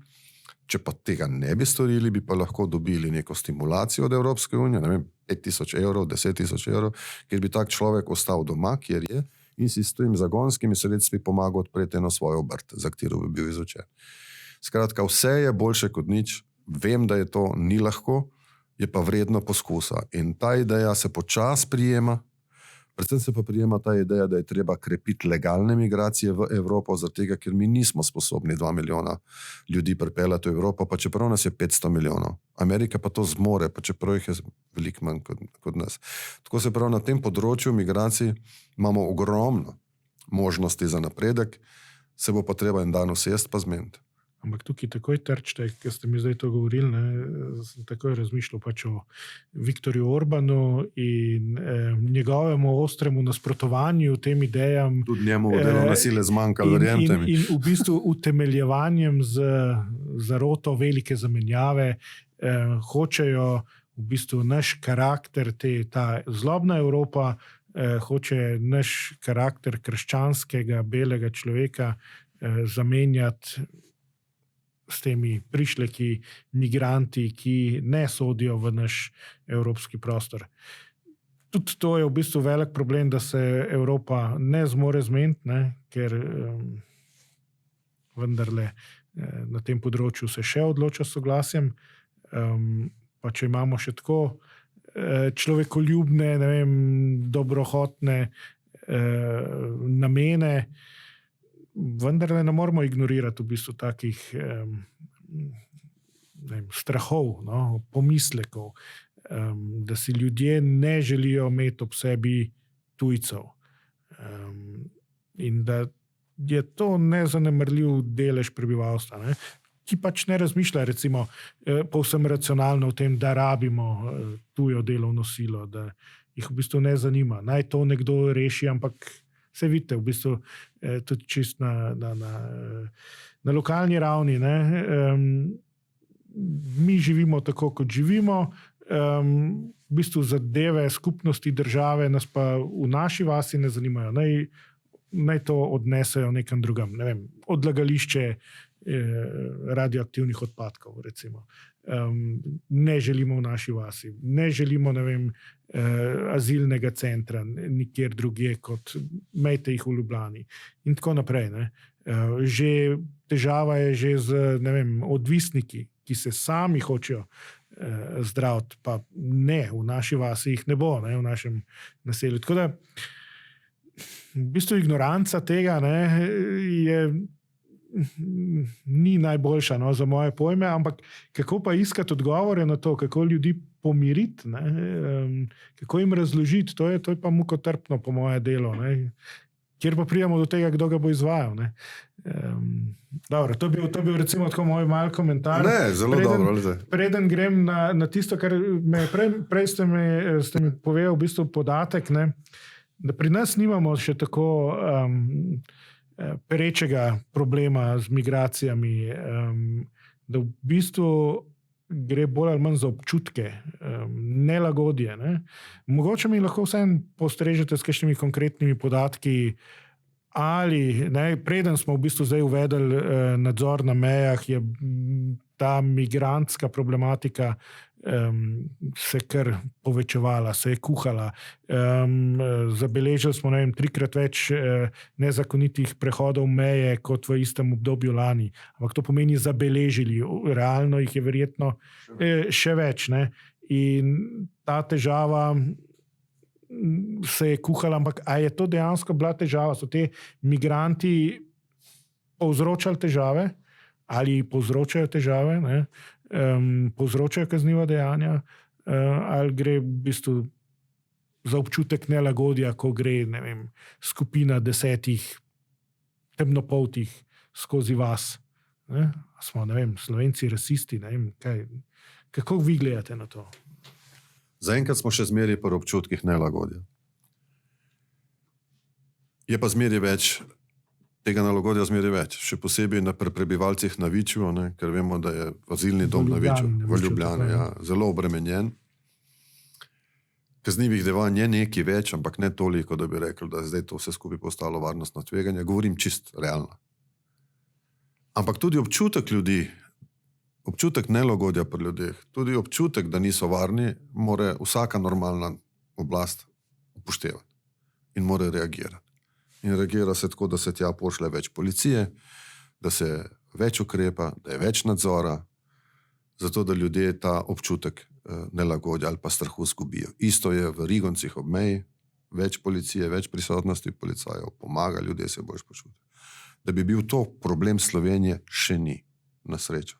Če pa tega ne bi storili, bi pa lahko dobili neko stimulacijo od Evropske unije, ne vem, 5,000 evrov, 10,000 evrov, kjer bi tak človek ostal doma, kjer je, in si s tem zagonskimi sredstvi pomagal odpreti eno svojo obrt, za katero bi bil izučen. Skratka, vse je boljše kot nič. Vem, da je to ni lahko, je pa vredno poskusa. In ta ideja se počasi prijema, predvsem se pa prijema ta ideja, da je treba krepiti legalne migracije v Evropo, zato tega, ker mi nismo sposobni 2 milijona ljudi pripeljati v Evropo, pa čeprav nas je 500 milijonov. Amerika pa to zmore, pa čeprav jih je veliko manj kot nas. Tako se pravi, na tem področju migracij imamo ogromno možnosti za napredek, se bo pa treba en dan usesti pa zmeniti. Ampak tukaj takoj trčite, ker ste mi zdaj to govorili, sem takoj razmišljal pač o Viktorju Orbanu in njegovemu ostremu nasprotovanju tem idejam. Tudi njemu v delovne sile zmanjkalo, verjemite mi. In v bistvu utemeljevanjem z zaroto velike zamenjave hočejo v bistvu naš karakter, ta zlobna Evropa, hoče naš karakter krščanskega, belega človeka zamenjati s temi prišleki, migranti, ki ne sodijo v naš evropski prostor. Tudi to je v bistvu velik problem, da se Evropa ne zmore zmeniti, ker vendarle na tem področju se še odloča s soglasjem. Pa če imamo še tako človekoljubne, ne vem, dobrohotne namene, vendar ne moramo ignorirati v bistvu takih strahov, pomislekov, da si ljudje ne želijo imeti ob sebi tujcev. In da je to nezanemarljiv delež prebivalstva, ki pač ne razmišlja recimo povsem racionalno o tem, da rabimo tujo delovno silo, da jih v bistvu ne zanima. Naj to nekdo reši, ampak se vidite, v bistvu tudi čist na lokalni ravni. Mi živimo tako, kot živimo, v bistvu zadeve skupnosti države nas pa v naši vasi ne zanimajo. Naj naj to odnesejo nekam drugam, ne vem, odlagališče radioaktivnih odpadkov, recimo. Ne želimo v naši vasi, ne želimo, ne vem, azilnega centra nikjer drugje kot imejte jih v Ljubljani in tako naprej. Ne. Že težava je že z, ne vem, odvisniki, ki se sami hočejo zdraviti, pa ne, v naši vasi jih ne bo, ne, v našem naselju. Tako da v bistvu ignoranca tega, ne, ni najboljša, no, za moje pojme, ampak kako pa iskati odgovore na to, kako ljudi pomiriti, ne, kako jim razložiti, to je pa mukotrpno po moje delo, ne, kjer pa pridemo do tega, kdo ga bo izvajal. Ne. Dobro, to bil recimo tako moj mal komentar. Ne, zelo dobro. Preden grem na tisto, kar me prej ste mi povedali v bistvu podatek, ne, da pri nas nimamo še tako perečega problema z migracijami, da v bistvu gre bolj ali manj za občutke, nelagodje. Ne. Mogoče mi lahko vseeno postrežete s kakšnimi konkretnimi podatki, ali ne, preden smo v bistvu zdaj uvedli nadzor na mejah, je ta migrantska problematika se kar povečevala, se je kuhala. Zabeležili smo, ne vem, 3-krat več nezakonitih prehodov meje kot v istem obdobju lani. Ampak to pomeni zabeležili. Realno jih je verjetno še več. Ne? In ta težava se je kuhala, ampak a je to dejansko bila težava? So te migranti povzročali težave? Ali povzročajo težave? Ne? Povzročajo kazniva dejanja, ali gre v bistvu za občutek nelagodja, ko gre, ne vem, skupina 10 temnopoltih skozi vas. Ne? Smo, ne vem, Slovenci rasisti, ne vem, kaj. Kako vi gledate na to? Zaenkrat smo še zmeraj pri občutkih nelagodja. Je pa zmeraj več tega nalagodja zmeraj več, še posebej pri prebivalcih na Viču, ker vemo, da je azilni dom na Viču, v Ljubljani, ja, zelo obremenjen. Kaznivih dejanj je nekaj več, ampak ne toliko, da bi rekel, da je zdaj to vse skupaj postalo varnostno tveganje. Govorim čist realno. Ampak tudi občutek ljudi, občutek nelagodja pri ljudeh, tudi občutek, da niso varni, mora vsaka normalna oblast upoštevati in mora reagirati. In reagira se tako, da se tja pošle več policije, da se več ukrepa, da je več nadzora, zato da ljudje ta občutek nelagodja ali pa strahu zgubijo. Isto je v Rigoncih ob meji, več policije, več prisotnosti policajev, pomaga, ljudje se boljš počutijo. Da bi bil to problem Slovenije, še ni, na srečo.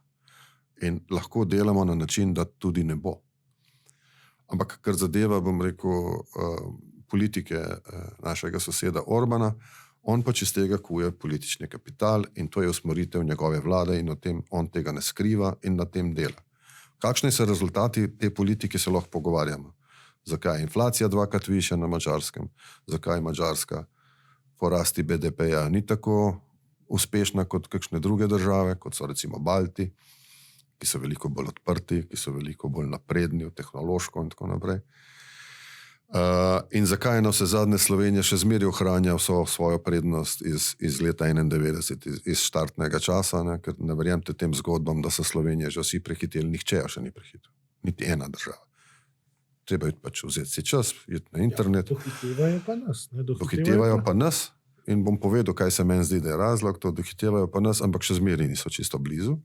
In lahko delamo na način, da tudi ne bo. Ampak kar zadeva, bom rekel, politike našega soseda Orbana, on pač iz tega kuje politični kapital in to je usmeritev njegove vlade in on tega ne skriva in na tem dela. Kakšni so rezultati te politike, se lahko pogovarjamo. Zakaj je inflacija 2-krat višja na Madžarskem? Zakaj Madžarska po rasti BDP-ja ni tako uspešna kot kakšne druge države, kot so recimo Balti, ki so veliko bolj odprti, ki so veliko bolj napredni, tehnološko in tako naprej. In zakaj na vse zadnje Slovenija še zmeraj ohranja vso svojo prednost iz leta 91, iz štartnega časa, ker ne verjemte tem zgodbam, da so Slovenije že vsi prehiteli, nihče še ni prehitel. Niti ena država. Treba je pač vzeti si čas, iti na internet. Ja, dohitevajo pa nas. Dohitevajo pa nas in bom povedal, kaj se meni zdi, da je razlog, to dohitevajo pa nas, ampak še zmeraj niso čisto blizu.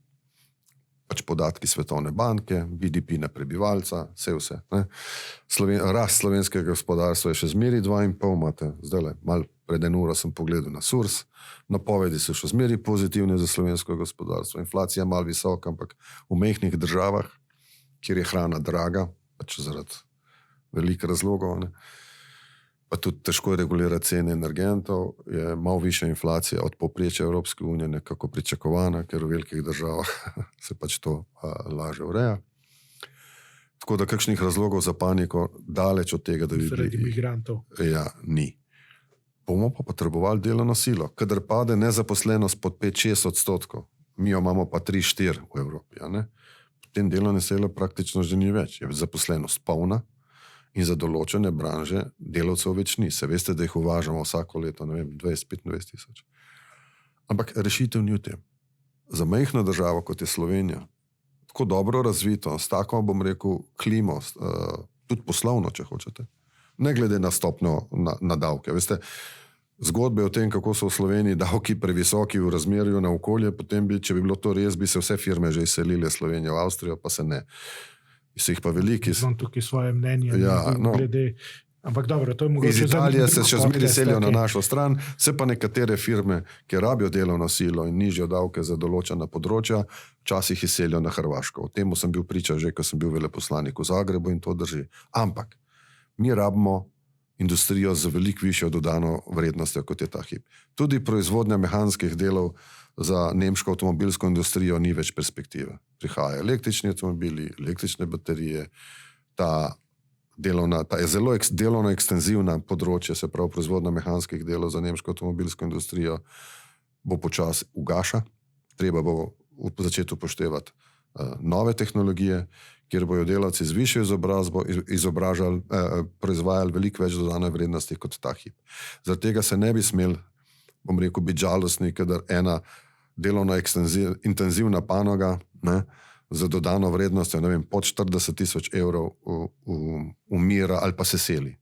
Pač podatki Svetovne banke, BDP na prebivalca, vse. Rast slovenskega gospodarstva je še zmeri 2,5, imate zdaj malo pred eno uro sem pogledal na SURS, napovedi so še zmeri pozitivne za slovensko gospodarstvo, inflacija malo visoka, ampak v majhnih državah, kjer je hrana draga, pač zaradi velikih razlogov, pa tudi težko regulirati cene energentov, je malo višja inflacija od povprečja Evropske unije nekako pričakovana, ker v velikih državah se pač to lažje ureja. Tako da kakšnih razlogov za paniko daleč od tega, da bi bili... Zaradi migrantov. Ja, ni. Bomo pa potrebovali delovno silo. Kadar pade nezaposlenost pod 5-6%, mi jo imamo pa 3-4 v Evropi, Potem delovne sile praktično že ni več. Je zaposlenost polna In za določene branže delavcev več ni. Se veste, da jih uvažamo vsako leto, 20-25 tisoč. Ampak rešitev ni v tem. Za majhno državo, kot je Slovenija, tako dobro razvito, s tako, bom rekel, klimo, tudi poslovno, če hočete, ne glede na stopnjo na davke. Veste, zgodbe o tem, kako so v Sloveniji davki previsoki v razmerju na okolje, potem če bi bilo to res, bi se vse firme že izselile Slovenijo v Avstrijo, pa se ne. So jih pa veliki. Znam tukaj svoje mnenje. Ja, glede. Ampak dobro, to je mogoče. Iz Italije se še zmeraj selijo na okay. našo stran, se pa nekatere firme, ki rabijo delovno silo in nižjo davke za določena področja, včasih izselijo na Hrvaško. O tem sem bil priča že, ko sem bil veleposlanik v Zagrebu in to drži. Ampak mi rabimo industrijo z veliko višjo dodano vrednostjo, kot je ta hip. Tudi proizvodnja mehanskih delov za nemško avtomobilsko industrijo ni več perspektive. Prihajajo električni avtomobili, električne baterije, ta je zelo delovno ekstenzivna področje, se pravi proizvodnja mehanskih delov za nemško avtomobilsko industrijo, bo počasi ugaša. Treba bo začeti upoštevati nove tehnologije, kjer bojo delavci z višjo izobrazbo proizvajali veliko več dodane vrednosti kot ta hip. Zaradi tega se ne bi smel, bom rekel, biti žalostni, kadar ena delovno intenzivna panoga, ne, za dodano vrednostjo, ne vem, pod 40 tisoč evrov umira ali pa se seli.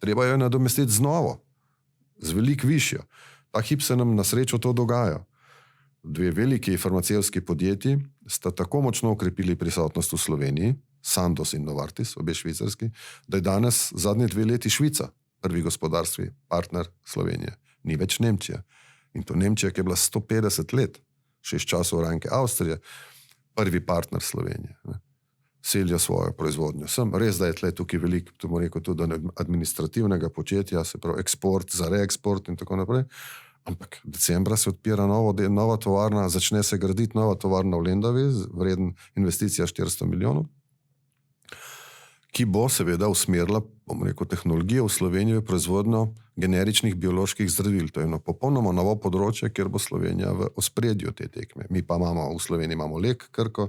Treba jo nadomestiti z novo, z veliko višjo. Ta hip se nam na srečo to dogaja. Dve veliki farmacevtski podjetji sta tako močno okrepili prisotnost v Sloveniji, Sandoz in Novartis, obe švicarski, da je danes zadnji 2 leti Švica, prvi gospodarstvi partner Slovenije. Ni več Nemčija. In to Nemčija, ki je bila 150 let, še iz časov Ranke Avstrije, prvi partner Slovenije. Ne. Selijo svojo proizvodnjo. Res, da je tle tukaj veliko, to bom rekel, tudi administrativnega početja, se pravi eksport za reeksport in tako naprej. Ampak decembra se odpira nova tovarna, začne se graditi nova tovarna v Lendavi, vreden investicija 400 milijonov, ki bo seveda usmerila, bom rekel, tehnologijo v Slovenijo in proizvodnjo generičnih bioloških zdravil. To je eno popolnoma novo področje, kjer bo Slovenija v ospredju te tekme. Mi pa imamo v Sloveniji Lek, Krko,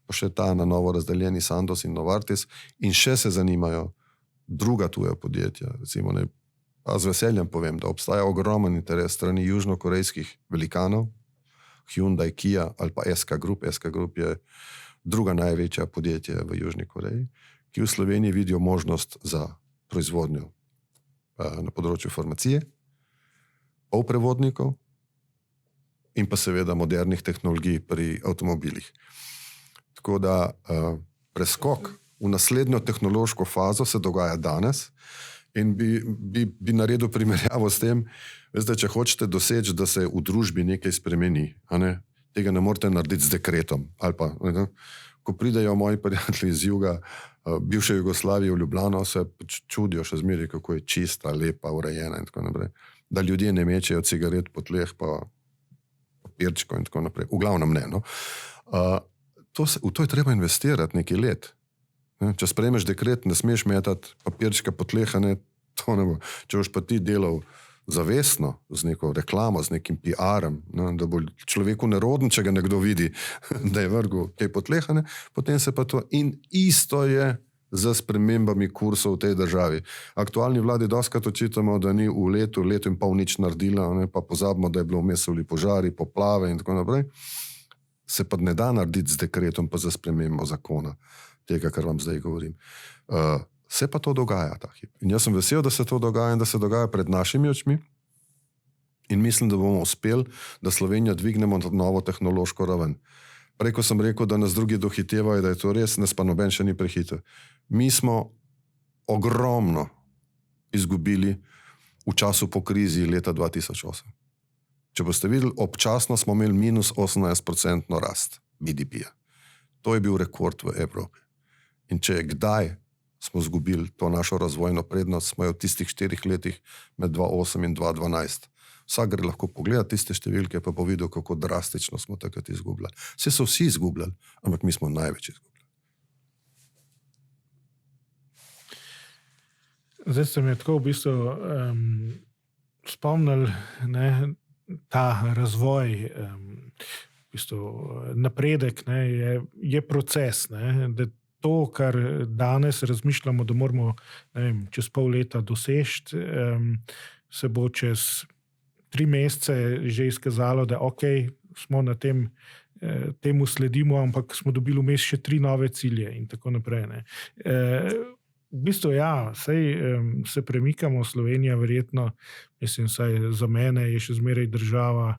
pa še ta na novo razdeljeni Sandoz in Novartis in še se zanimajo druga tuja podjetja. Recimo, pa z veseljem povem, da obstaja ogromen interes strani južnokorejskih velikanov, Hyundai, Kia ali pa SK Group. SK Group je druga največja podjetje v Južni Koreji, ki v Sloveniji vidijo možnost za proizvodnjo na področju farmacije, polprevodnikov in pa seveda modernih tehnologij pri avtomobilih. Tako da preskok v naslednjo tehnološko fazo se dogaja danes in bi naredil primerjavo s tem, veste, če hočete doseči, da se v družbi nekaj spremeni, tega ne morete narediti z dekretom. Ali pa, ko pridejo moji prijatelji iz juga, bivše Jugoslavije v Ljubljano, se čudijo še zmeraj, kako je čista, lepa, urejena in tako naprej. Da ljudje ne mečejo cigaret po tleh, pa papirčko in tako naprej. V glavnem ne. No. V to je treba investirati nekaj let. Če sprejmeš dekret, ne smeš metati papirčka po tleh, to ne bo. Če boš pa ti delal zavestno, z neko reklamo, z nekim PR-em, da bo človeku neroden, če ga nekdo vidi, da je vrgel kaj po tleh, potem se pa to... In isto je za spremembami kursov v tej državi. Aktualni vladi dostikrat očitamo, da ni v letu in pol nič naredila, pa pozabimo, da je bilo vmes požari, poplave in tako naprej. Se pa ne da narediti z dekretom, pa za spremembo zakona, tega, kar vam zdaj govorim. Se pa to dogaja ta hip. In jaz sem vesel, da se to dogaja in da se dogaja pred našimi očmi in mislim, da bomo uspeli, da Slovenijo dvignemo na novo tehnološko raven. Prej, ko sem rekel, da nas drugi dohitevajo, da je to res, nas pa noben še ni prehitev. Mi smo ogromno izgubili v času po krizi leta 2008. Če boste videli, občasno smo imeli minus 18% rast BDP-ja. To je bil rekord v Evropi. In če je kdaj smo izgubili to našo razvojno prednost, smo jo v tistih 4 letih med 2008 in 2012. Vsak gre lahko pogledati tiste številke, pa bo videl, kako drastično smo takrat izgubljali. Vse so vsi izgubljali, ampak mi smo največ izgubljali. Zdaj ste me tako v bistvu spomnili, ta razvoj, v bistvu napredek je proces, da to, kar danes razmišljamo, da moramo čez pol leta doseči, se bo čez 3 mesece že izkazalo, da smo na temu sledimo, ampak smo dobili vmes še 3 nove cilje in tako naprej. Ne. V bistvu, se premikamo, Slovenija verjetno, mislim, saj za mene je še zmeraj država,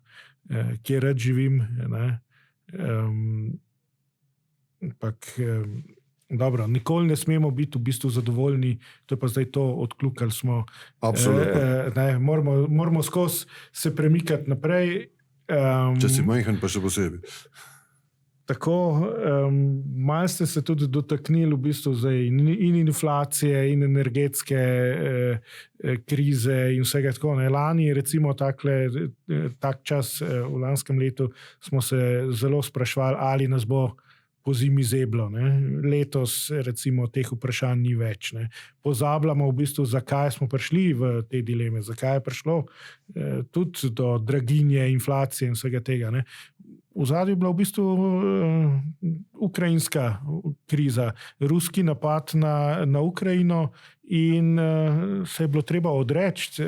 kjer rad živim, ne. Ampak dobro, nikoli ne smemo biti v bistvu zadovoljni, to je pa zdaj to, odkljukali smo. Absolutno. Moramo skozi se premikati naprej. Če si majhen, pa še posebej. Tako, malo ste se tudi dotaknili v bistvu zdaj in inflacije in energetske krize in vsega tako. Lani, recimo tak čas v lanskem letu, smo se zelo sprašvali, ali nas bo po zimi zeblo. Ne. Letos recimo teh vprašanj ni več. Ne. Pozabljamo v bistvu, zakaj smo prišli v te dileme, zakaj je prišlo tudi do draginje, inflacije in vsega tega. Ne. V zadnji je bila v bistvu ukrajinska kriza, ruski napad na Ukrajino in se je bilo treba odreči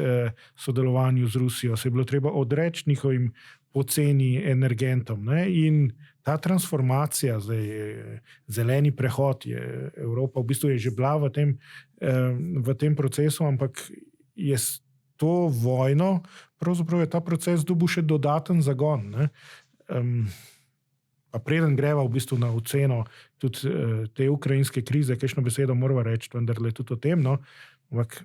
sodelovanju z Rusijo, se je bilo treba odreči njihovim poceni energentom. Ne? In ta transformacija, zdaj, zeleni prehod, Evropa v bistvu je že bila v tem procesu, ampak je s to vojno, pravzaprav je ta proces dobil še dodaten zagon. Ne? Pa preden greva v bistvu na oceno tudi te ukrajinske krize, kakšno besedo moramo reči, vendar le tudi o tem, no? Ampak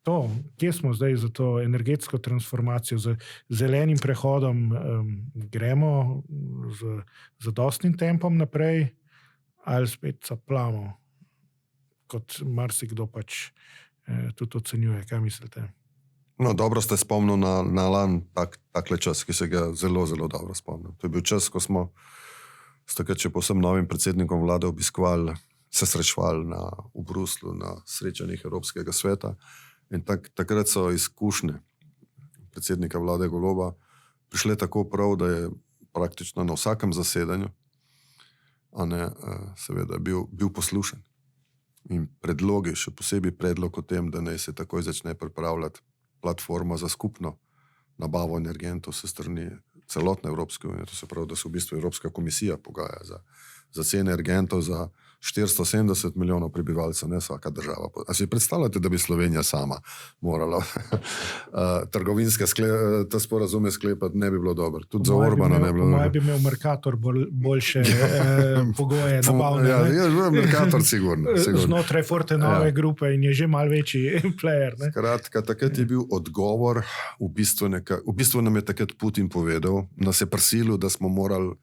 to, kje smo zdaj za to energetsko transformacijo, z zelenim prehodom, gremo z zadostnim tempom naprej ali spet caplamo, kot marsikdo pač tudi ocenjuje. Kaj mislite? No, dobro ste spomnil na lan takle čas, ki se ga zelo, zelo dobro spomnim. To je bil čas, ko smo s takrat še povsem novim predsednikom vlade obiskovali, se srečevali v Bruslju na srečanjih Evropskega sveta. In takrat so izkušnje predsednika vlade Goloba prišle tako prav, da je praktično na vsakem zasedanju seveda bil poslušen. In predlogi, še posebej predlog o tem, da naj se takoj začne pripravljati platforma za skupno nabavo energentov se strani celotne Evropske unije. To se pravi, da se v bistvu Evropska komisija pogaja za cene energentov za 470 milijonov prebivalcev, ne vsaka država. A si predstavljate, da bi Slovenija sama morala trgovinske te sporazume sklepati, ne bi bilo dobro. Tudi za Orbana ne bi bilo dobro. Moj bi imel Mercator boljše pogoje nabavne. Ja, Mercator sigurno. Znotraj Fortenove grupe in je že malo večji player. Ne? Skratka, takrat je bil odgovor, v bistvu nam je takrat Putin povedal, nas je prisilil, da smo morali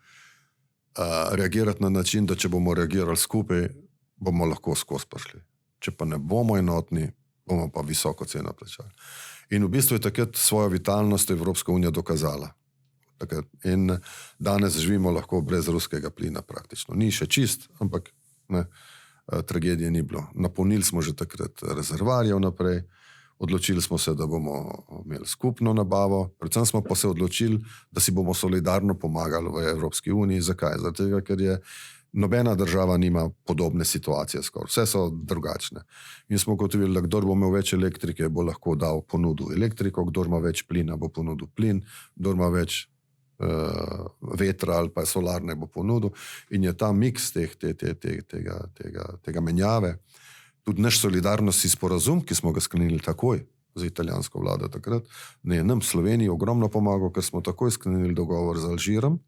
reagirati na način, da če bomo reagirali skupaj, bomo lahko skozi prišli. Če pa ne bomo enotni, bomo pa visoko ceno plačali. In v bistvu je takrat svojo vitalnost Evropska unija dokazala. In danes živimo lahko brez ruskega plina praktično. Ni še čist, ampak tragedije ni bilo. Napolnili smo že takrat rezervarjev naprej, odločili smo se, da bomo imeli skupno nabavo, predvsem smo pa se odločili, da si bomo solidarno pomagali v Evropski uniji. Zakaj? Zato, ker nobena država nima podobne situacije skoraj. Vse so drugačne. In smo ugotovili, da kdor bo imel več elektrike, bo lahko dal ponudil elektriko, kdor ima več plina, bo ponudil plin, kdor ima več vetra ali pa solarne bo ponudil. In je ta miks tega menjave, tudi naš solidarnostni sporazum, ki smo ga sklenili takoj z italijansko vlado takrat, nam Sloveniji ogromno pomagal, ker smo takoj sklenili dogovor z Alžirom,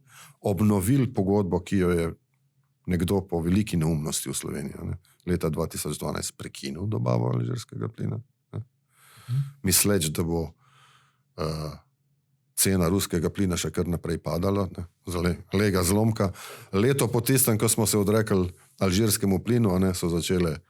obnovili pogodbo, ki jo je nekdo po veliki neumnosti v Sloveniji leta 2012 prekinil dobavo alžirskega plina. Misleč, da bo cena ruskega plina še kar naprej padala, lega zlomka. Leto po tistem, ko smo se odrekli alžirskemu plinu, so začele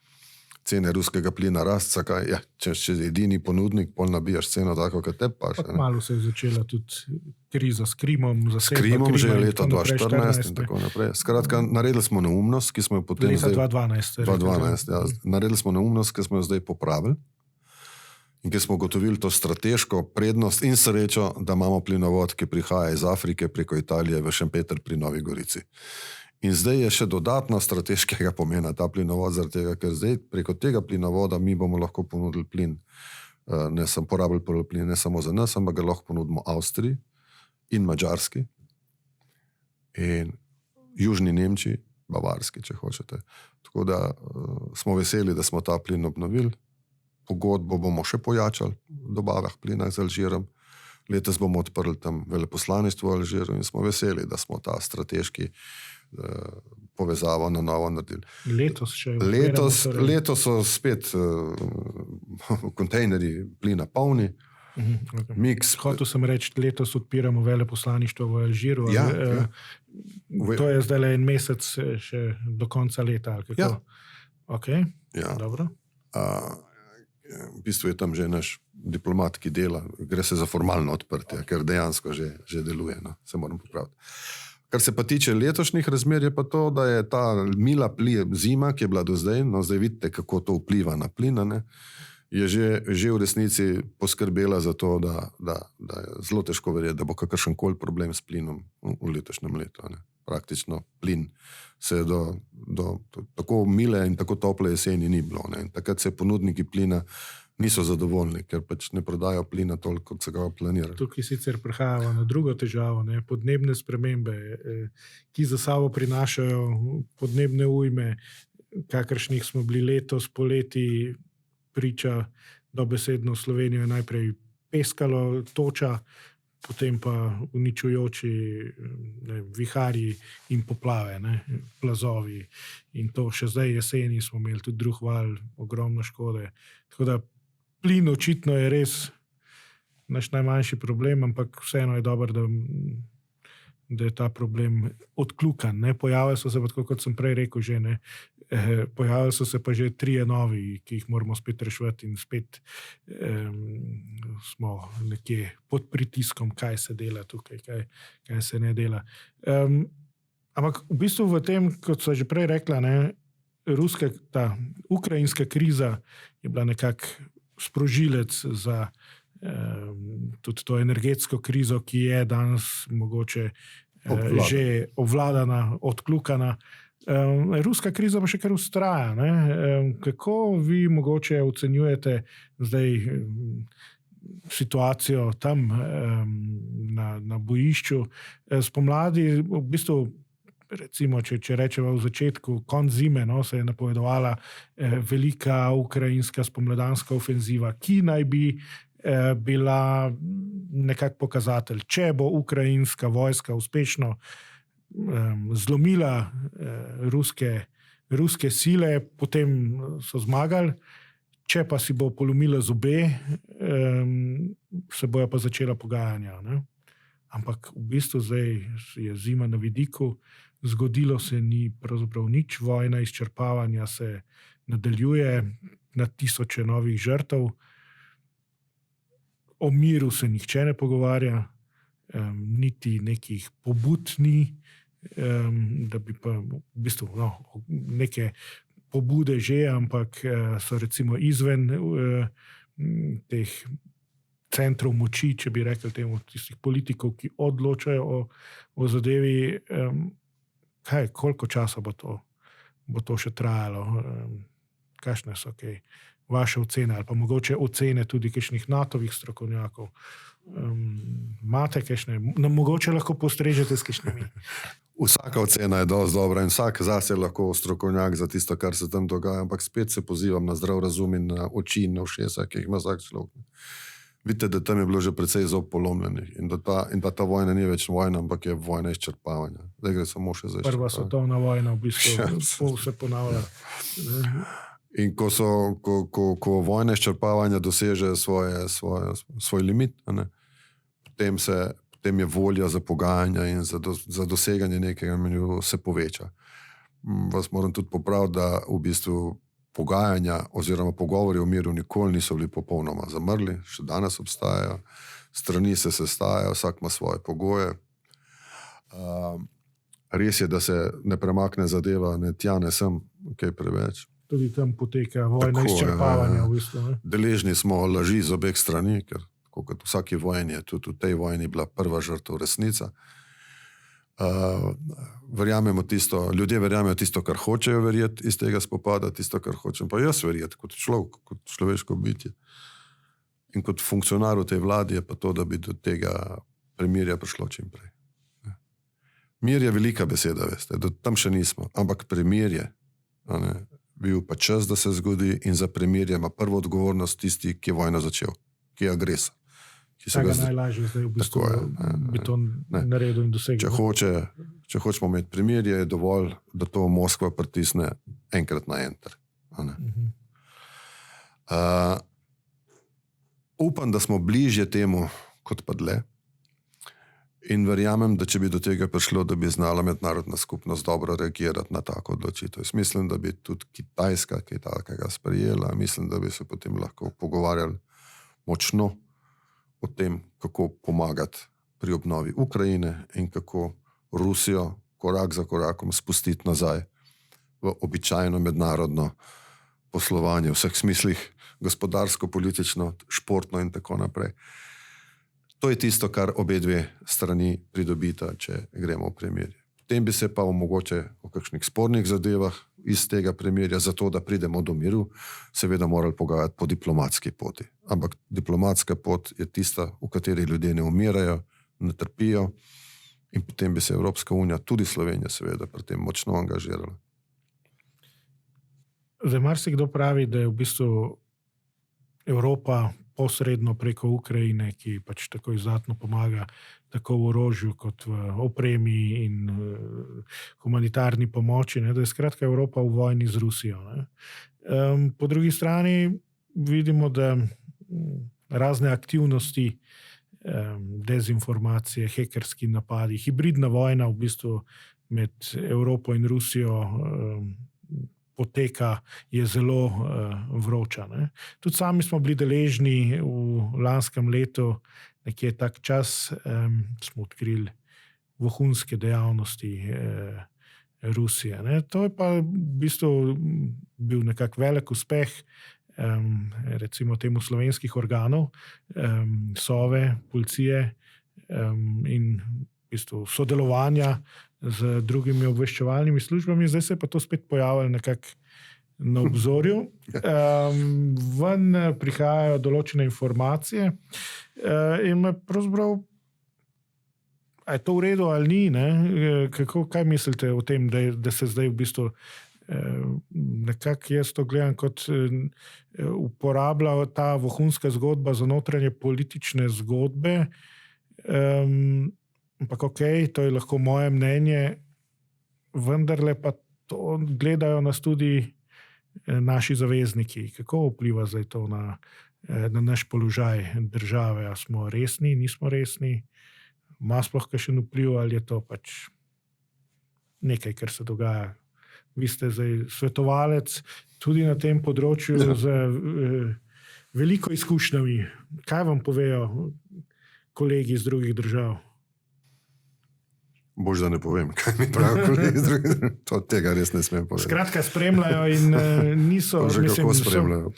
cene ruskega plina rast, zakaj? Ja, če edini ponudnik, pol nabijaš ceno tako, kot te paše. Malo se je začela tudi kriza s Krimom. S Krimom že je leta 2014 in tako naprej. Skratka, naredili smo neumnost, ki smo jo potem leta 2012. Ja. Naredili smo neumnost, ki smo jo zdaj popravili in ki smo ugotovili to strateško prednost in srečo, da imamo plinovod, ki prihaja iz Afrike preko Italije v Šempeter pri Novi Gorici. In zdaj je še dodatno strateškega pomena ta plinovod, zaradi tega, ker zdaj preko tega plinovoda mi bomo lahko ponudili plin, ne samo porabili plin, ne samo za nas, ampak ga lahko ponudimo Avstriji in Madžarski in Južni Nemčiji, Bavarski, če hočete. Tako da smo veseli, da smo ta plin obnovili. Pogodbo bomo še pojačali v dobavah plina z Alžirom. Letos bomo odprli tam veleposlaništvo v Alžiru in smo veseli, da smo ta strateški povezavo na novo naredili. Letos še? Letos so spet kontejnerji plina polni. Okay. Hotel sem reči, letos odpiramo veleposlaništvo v Alžiru. Ja. To je zdaj en mesec še do konca leta. Ali kako? Ja. Okay. Ja. Dobro. V bistvu je tam že naš diplomat, ki dela. Gre se za formalno odprtje, ker dejansko že deluje. No? Se moram popraviti. Kar se pa tiče letošnjih razmer, je pa to, da je ta mila zima, ki je bila do zdaj, no zdaj vidite, kako to vpliva na plin, ne? Je že v resnici poskrbela za to, da je zelo težko verjeti, da bo kakršenkoli problem s plinom v letošnjem letu. Ne? Praktično plin se do tako mile in tako tople jeseni ni bilo. Ne? Takrat se ponudniki plina niso zadovoljni, ker pač ne prodajo plina toliko, kot se ga planira. Tukaj sicer prehajamo na drugo težavo, ne? Podnebne spremembe, ki za sabo prinašajo podnebne ujme, kakršnih smo bili letos poleti priča, dobesedno Slovenijo je najprej peskalo, toča, potem pa uničujoči viharji in poplave, ne, plazovi. In to še zdaj jeseni smo imeli tudi drug val, ogromno škode. Tako da plin očitno je res naš najmanjši problem, ampak vseeno je dobro, da je ta problem odkljukan. Pojavili so se pa, tako kot sem prej rekel, že ne. Pojavili so se pa že 3 novi, ki jih moramo spet reševati in spet smo nekje pod pritiskom, kaj se dela tukaj, kaj se ne dela. Ampak v bistvu v tem, kot so že prej rekla, ne, ta ukrajinska kriza je bila nekako sprožilec za tudi to energetsko krizo, ki je danes mogoče že obvladana, odkljukana. Ruska kriza pa še kar vztraja. Ne? Kako vi mogoče ocenjujete zdaj situacijo tam na bojišču? Spomladi, v bistvu, recimo, če rečemo v začetku, konec zime, no, se je napovedovala velika ukrajinska spomladanska ofenziva, ki naj bi bila nekak pokazatelj. Če bo ukrajinska vojska uspešno zlomila ruske sile, potem so zmagali. Če pa si bo polomila zobe, se bojo pa začela pogajanja. Ne? Ampak v bistvu zdaj je zima na vidiku, zgodilo se ni pravzaprav nič, vojna izčrpavanja se nadaljuje, na tisoče novih žrtev. O miru se nihče ne pogovarja, niti nekih pobud ni, da bi pa v bistvu neke pobude že, ampak so recimo izven teh centrov moči, če bi rekel temu, tistih politikov, ki odločajo o zadevi. Koliko časa bo to še trajalo? Kakšne so vaše ocene, ali pa mogoče ocene tudi kakšnih NATO-vih strokovnjakov? Imate kakšne? Mogoče lahko postrežete s kakšnimi? Vsaka ocena je dosti dobra in vsak zase je lahko strokovnjak za tisto, kar se tam dogaja, ampak spet se pozivam na zdrav razum in na oči in na ušesa, ki jih ima vsak človek. Vidite, da tam je bilo že precej zob polomljenih in da ta vojna ni več vojna, ampak je vojna izčrpavanja. Zdaj gre samo še za izčrpavanje. Prva svetovna vojna v bistvu se ponavlja. In ko vojna izčrpavanja doseže svoj limit, potem je volja za pogajanja in za doseganje nekega menju se poveča. Vas moram tudi popraviti, da v bistvu pogajanja oziroma pogovori o miru nikoli niso bili popolnoma zamrli, še danes obstajajo, strani se sestajajo, vsak ima svoje pogoje. Res je, da se ne premakne zadeva, ne tja, ne sem, kaj preveč. Tudi tam poteka vojna izčrpavanja. V bistvu, ne? Deležni smo laži z obeh strani, ker kot v vsaki vojni je tudi v tej vojni bila prva žrtev resnica. Ljudje verjamejo tisto, kar hočejo verjeti iz tega spopada, tisto, kar hočem pa jaz verjeti kot človek, kot človeško bitje. In kot funkcionar v tej vladi je pa to, da bi do tega premirja prišlo čim prej. Mir je velika beseda, veste, tam še nismo, ampak premirje, bil pa čas, da se zgodi in za premirje ima prvo odgovornost tisti, ki je vojno začel, ki je agresor. Najlažje zdaj v bistvu bi to naredil in dosegel. Če hočemo imeti premirje, je dovolj, da to Moskva pritisne enkrat na enter. Upam, da smo bližje temu, kot pa dlje. In verjamem, da če bi do tega prišlo, da bi znala mednarodna skupnost dobro reagirati na tako odločitev. Jaz mislim, da bi tudi Kitajska kaj takega sprejela. Mislim, da bi se potem lahko pogovarjali močno o tem, kako pomagati pri obnovi Ukrajine in kako Rusijo korak za korakom spustiti nazaj v običajno mednarodno poslovanje v vseh smislih, gospodarsko, politično, športno in tako naprej. To je tisto, kar obe dve strani pridobita, če gremo v premirje. Potem bi se pa mogoče o kakšnih spornih zadevah iz tega premirja, zato da pridemo do miru, seveda morali pogajati po diplomatski poti. Ampak diplomatska pot je tista, v kateri ljudje ne umirajo, ne trpijo in potem bi se Evropska unija, tudi Slovenija seveda, pri tem močno angažirala. Zdaj, marsikdo pravi, da je v bistvu Evropa posredno preko Ukrajine, ki pač tako izdatno pomaga tako v orožju kot v opremi in humanitarni pomoči, da je skratka Evropa v vojni z Rusijo. Po drugi strani vidimo, da razne aktivnosti, dezinformacije, hekerski napadi, hibridna vojna v bistvu med Evropo in Rusijo poteka, je zelo vroča. Tudi sami smo bili deležni v lanskem letu, nekje tak čas, smo odkrili vohunske dejavnosti Rusije. To je pa v bistvu bil nekak velik uspeh, recimo temu slovenskih organov, Sove, policije in v bistvu sodelovanja z drugimi obveščevalnimi službami. Zdaj se je pa to spet pojavilo nekako na obzorju. Ven prihajajo določene informacije in me pravzaprav, a je to v redu ali ni, kaj mislite o tem, da se zdaj v bistvu nekako jaz to gledam kot uporablja ta vohunska zgodba za notranje politične zgodbe, ampak to je lahko moje mnenje, vendarle pa to gledajo nas tudi naši zavezniki. Kako vpliva zdaj to na naš položaj države? A smo resni, nismo resni? Ima sploh kakšen vpliv ali je to pač nekaj, kar se dogaja? Vi ste zdaj svetovalec tudi na tem področju z veliko izkušnjami. Kaj vam povejo kolegi iz drugih držav? Bož, da ne povem, kaj mi pravijo kolegi iz drugih držav. Tega res ne smem povedati. Skratka, spremljajo in niso... Pa že kako spremljajo.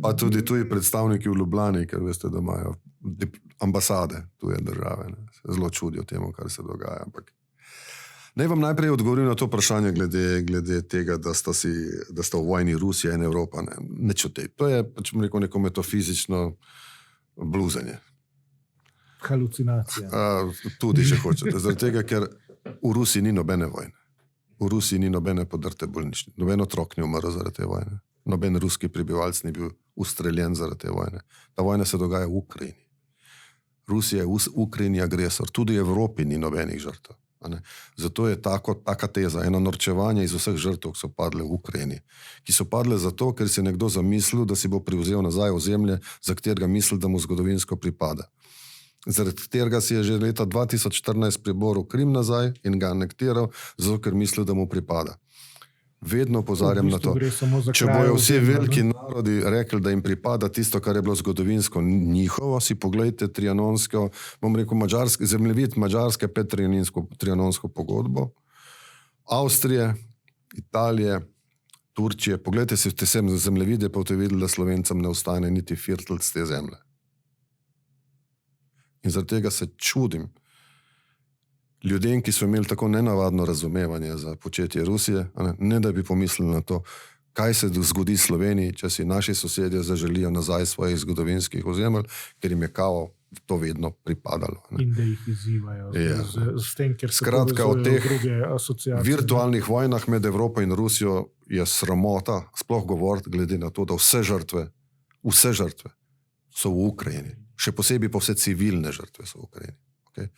Pa tudi tuji predstavniki v Ljubljani, ker veste, da imajo ambasade tuje države. Se zelo čudijo temu, kar se dogaja. Ampak naj vam najprej odgovorim na to vprašanje glede tega, da sta v vojni Rusija in Evropa. Ne čutej. To je, pač bom rekel, neko metafizično bluzenje. Halucinacija. Tudi, če hočete. Zaradi tega, ker v Rusiji ni nobene vojne. V Rusiji ni nobene podrte bolnične. Noben otrok ni umrl zaradi te vojne. Noben ruski prebivalec ni bil ustreljen zaradi te vojne. Ta vojna se dogaja v Ukrajini. Rusija je v Ukrajini agresor. Tudi v Evropi ni nobenih žrtev. Zato je taka teza, eno norčevanje iz vseh žrtev, ki so padle v Ukrajini. Ki so padle zato, ker si nekdo zamislil, da si bo privzel nazaj ozemlje, za katerega misli, da mu zgodovinsko pripada. Zaradi katerega si je že leta 2014 priboril Krim nazaj in ga anektiral, zato ker misli, da mu pripada. Vedno opozarjam na to. Če bojo vsi veliki narodi rekli, da jim pripada tisto, kar je bilo zgodovinsko njihovo, si pogledajte trianonsko, bom rekel, zemljevid Madžarske trianonsko pogodbo, Avstrije, Italije, Turčije, pogledajte si te zemljevide, pa boste videli, da Slovencem ne ostane niti firtl z te zemlje. In zaradi tega se čudim, ljudem, ki so imeli tako nenavadno razumevanje za početje Rusije, ne da bi pomislili na to, kaj se zgodi Sloveniji, če si naši sosedje zaželijo nazaj svojih zgodovinskih ozemelj, ker jim je kao to vedno pripadalo. In da jih izzivajo s tem, ker se skratka, od teh druge asociacije. Virtualnih vojnah med Evropo in Rusijo je sramota sploh govoriti, glede na to, da vse žrtve so v Ukrajini. Še posebej pa vse civilne žrtve so v Ukrajini. Okay?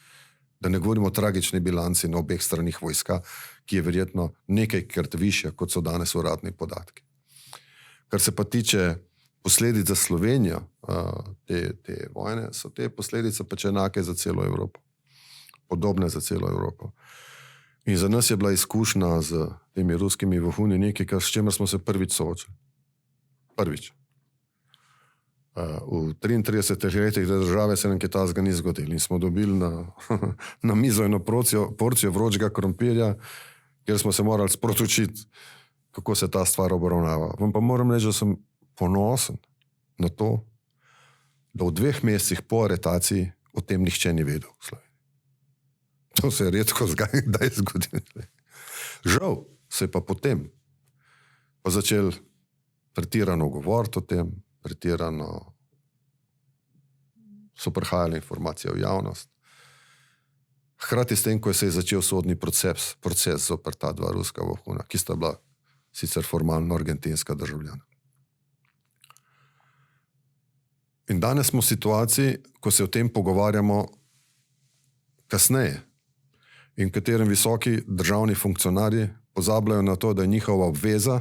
Da ne govorimo o tragični bilanci na obeh stranih vojska, ki je verjetno nekajkrat višja, kot so danes uradni podatki. Kar se pa tiče posledic za Slovenijo te vojne, so te posledice pač enake za celo Evropo. Podobne za celo Evropo. In za nas je bila izkušnja z temi ruskimi vohuni nekaj, s čemer smo se prvič soočili. Prvič. V 33 letih države se nam kaj takega ni zgodilo in smo dobili na mizo eno porcijo vročega krompirja, kjer smo se morali sproti učiti, kako se ta stvar obravnava. Vam pa moram reči, da sem ponosen na to, da v 2 mesecih po aretaciji o tem nihče ni vedel v Sloveniji. To se je redko kdaj zgodilo. Žal se je pa potem pa začel pretirano govoriti o tem, pretirano so prihajale informacije v javnost. Hkrati s tem, ko se je začel sodni proces zoper ta 2 ruska vohuna, ki sta bila sicer formalno argentinska državljana. In danes smo v situaciji, ko se o tem pogovarjamo kasneje in v katerem visoki državni funkcionarji pozabljajo na to, da je njihova obveza,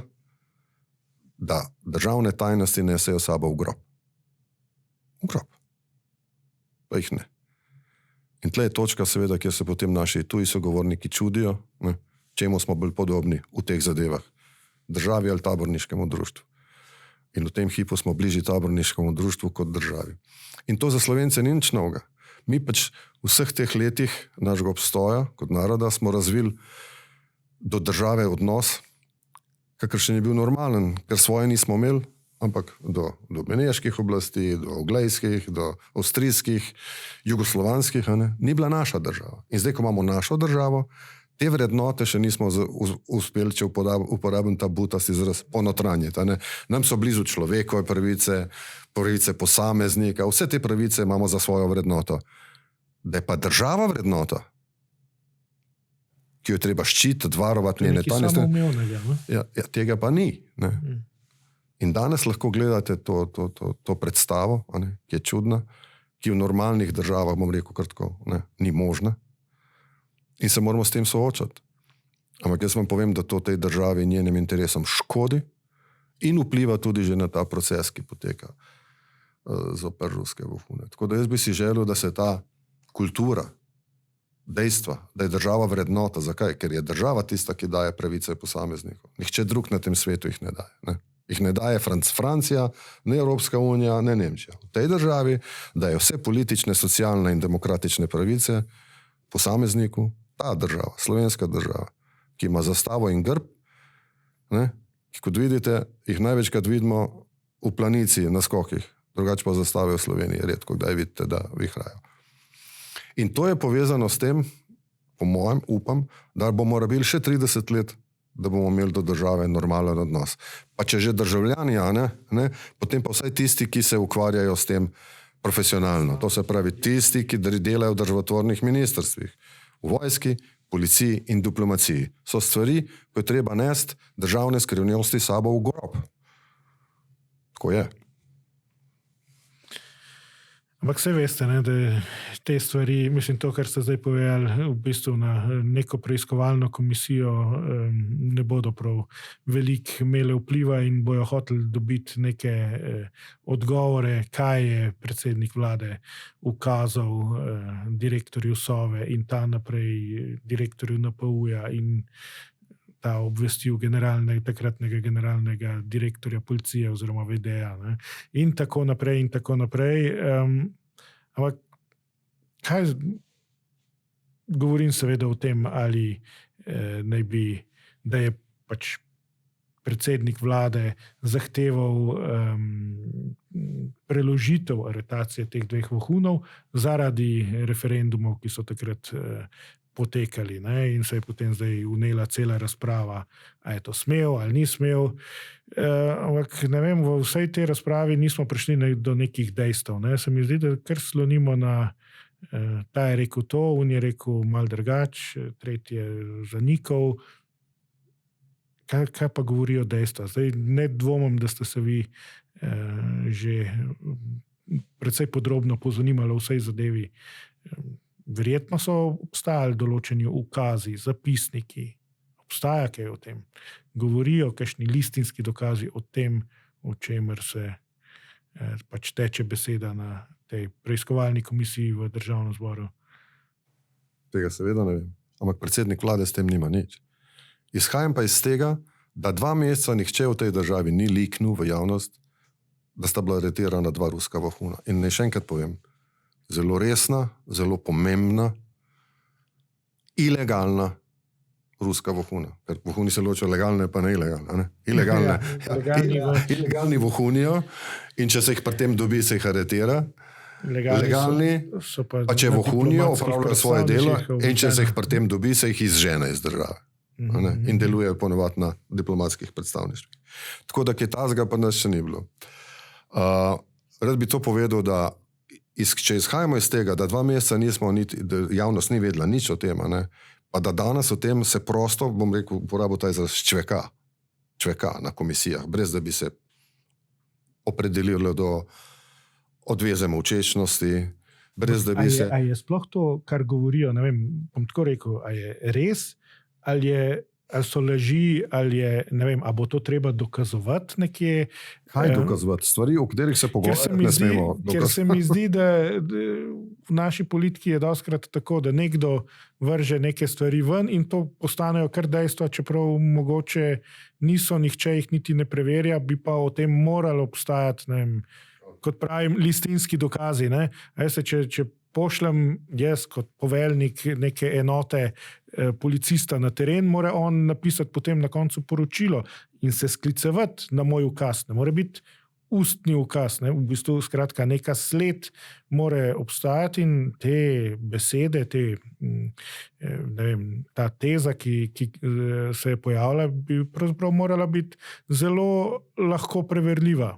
da državne tajnosti nesejo sabo v grob. V grob. Pa jih ne. In tle je točka, seveda, kjer se potem naši tuji sogovorniki čudijo, čemu smo bolj podobni v teh zadevah. Državi ali taborniškemu društvu. In v tem hipu smo bližji taborniškemu društvu kot državi. In to za Slovence ni nič novega. Mi pač v vseh teh letih našega obstoja kot naroda smo razvili do države odnos, kakršen je bil normalen, ker svoje nismo imeli, ampak do beneških oblasti, do oglejskih, do avstrijskih, jugoslovanskih, ni bila naša država. In zdaj, ko imamo našo državo, te vrednote še nismo uspeli, če uporabim ta butast izraz, ponotranjiti. Nam so blizu človekove pravice posameznika, vse te pravice imamo za svojo vrednoto. Da je pa država vrednota, ki jo je treba ščititi, varovati njene tajnosti. Tega pa ni. In danes lahko gledate to predstavo, ki je čudna, ki v normalnih državah, bom rekel kar tako, ni možna. In se moramo s tem soočati. Ampak jaz vam povem, da to tej državi in njenim interesom škodi in vpliva tudi že na ta proces, ki poteka zoper ruske vohune. Tako da jaz bi si želel, da se ta kultura, dejstva, da je država vrednota. Zakaj? Ker je država tista, ki daje pravice posameznikom. Nihče drug na tem svetu jih ne daje. Ne? Jih ne daje Francija, ne Evropska unija, ne Nemčija. V tej državi daje vse politične, socialne in demokratične pravice posamezniku, ta država, slovenska država, ki ima zastavo in grb, ki, kot vidite, jih največkrat vidimo v planici na skokih, drugače pa zastave v Sloveniji redko, kdaj vidite, da vihrajo. In to je povezano s tem, po mojem, upam, da bomo rabili še 30 let, da bomo imeli do države normalen odnos. Pa če že državljani, potem pa vsaj tisti, ki se ukvarjajo s tem profesionalno. To se pravi tisti, ki delajo v državotvornih ministrstvih, v vojski, policiji in diplomaciji. So stvari, ko je treba nesti državne skrivnosti sabo v grob. Tako je. Ampak vse veste, da te stvari, mislim, to, kar ste zdaj povedali, v bistvu na neko preiskovalno komisijo ne bodo prav veliko imele vpliva in bojo hoteli dobiti neke odgovore, kaj je predsednik vlade ukazal direktorju Sove in ta naprej direktorju NPU-ja in ta obvestil takratnega generalnega direktorja policije oziroma VD-ja in tako naprej in tako naprej. Ampak kaj govorim seveda o tem, ali naj bi, da je pač predsednik vlade zahteval preložitev aretacije teh 2 vohunov zaradi referendumov, ki so takrat potekali, ne, in se je potem zdaj vnela cela razprava, a je to smel ali ni smel. Ampak ne vem, v vsej tej razpravi nismo prišli do nekih dejstev. Ne. Se mi zdi, da kar slonimo na ta je rekel to, on je rekel mal drugač, tretji je zanikal. Kaj pa govorijo dejstva? Zdaj ne dvomim, da ste se vi že precej podrobno pozanimali o vsej zadevi. Verjetno so obstajali določeni ukazi, zapisniki, obstaja kaj o tem. Govorijo kakšni listinski dokazi o tem, o čemer se pač teče beseda na tej preiskovalni komisiji v Državnem zboru. Tega seveda ne vem. Ampak predsednik vlade s tem nima nič. Izhajam pa iz tega, da 2 meseca nihče v tej državi ni liknil v javnost, da sta bila aretirana 2 ruska vohuna. In naj še enkrat povem, zelo resna, zelo pomembna, ilegalna ruska vohuna. Ker vohuni se ločijo legalne pa ne ilegalne. Ne? Ilegalne. Ilegalni vohunijo in če se jih pri tem dobi, se jih aretira. Legalni pa če vohunijo, opravljajo svoje delo in če se jih pri tem dobi, se jih izžene iz države. In delujejo ponovadi na diplomatskih predstavništvih. Tako da kaj tazga pa nas še ni bilo. Rad bi to povedal, da če izhajamo iz tega, da 2 meseca nismo, da javnost ni vedela nič o tem, ne, pa da danes o tem se prosto, bom rekel, uporabil ta izraz čveka na komisijah, brez da bi se opredelilo do odveze molčečnosti, brez da bi se... A je sploh to, kar govorijo, ne vem, bom tako rekel, a je res, ali so laži, ali je, ne vem, a bo to treba dokazovati nekje? Kaj dokazovati? Stvari, o katerih se pogovarjati ne smemo dokazovati. Ker se mi zdi, da v naši politiki je dostikrat tako, da nekdo vrže neke stvari ven in to postanejo kar dejstva, čeprav mogoče niso, nihče jih niti ne preverja, bi pa o tem moralo obstajati, ne vem, kot pravim, listinski dokazi. Ne? Če pošljem jaz kot poveljnik neke enote policista na teren, mora on napisati potem na koncu poročilo in se sklicevati na moj ukaz. Ne more biti ustni ukaz. Ne? V bistvu skratka neka sled more obstajati in te besede, ne vem, ta teza, ki se je pojavila, bi pravzaprav morala biti zelo lahko preverljiva.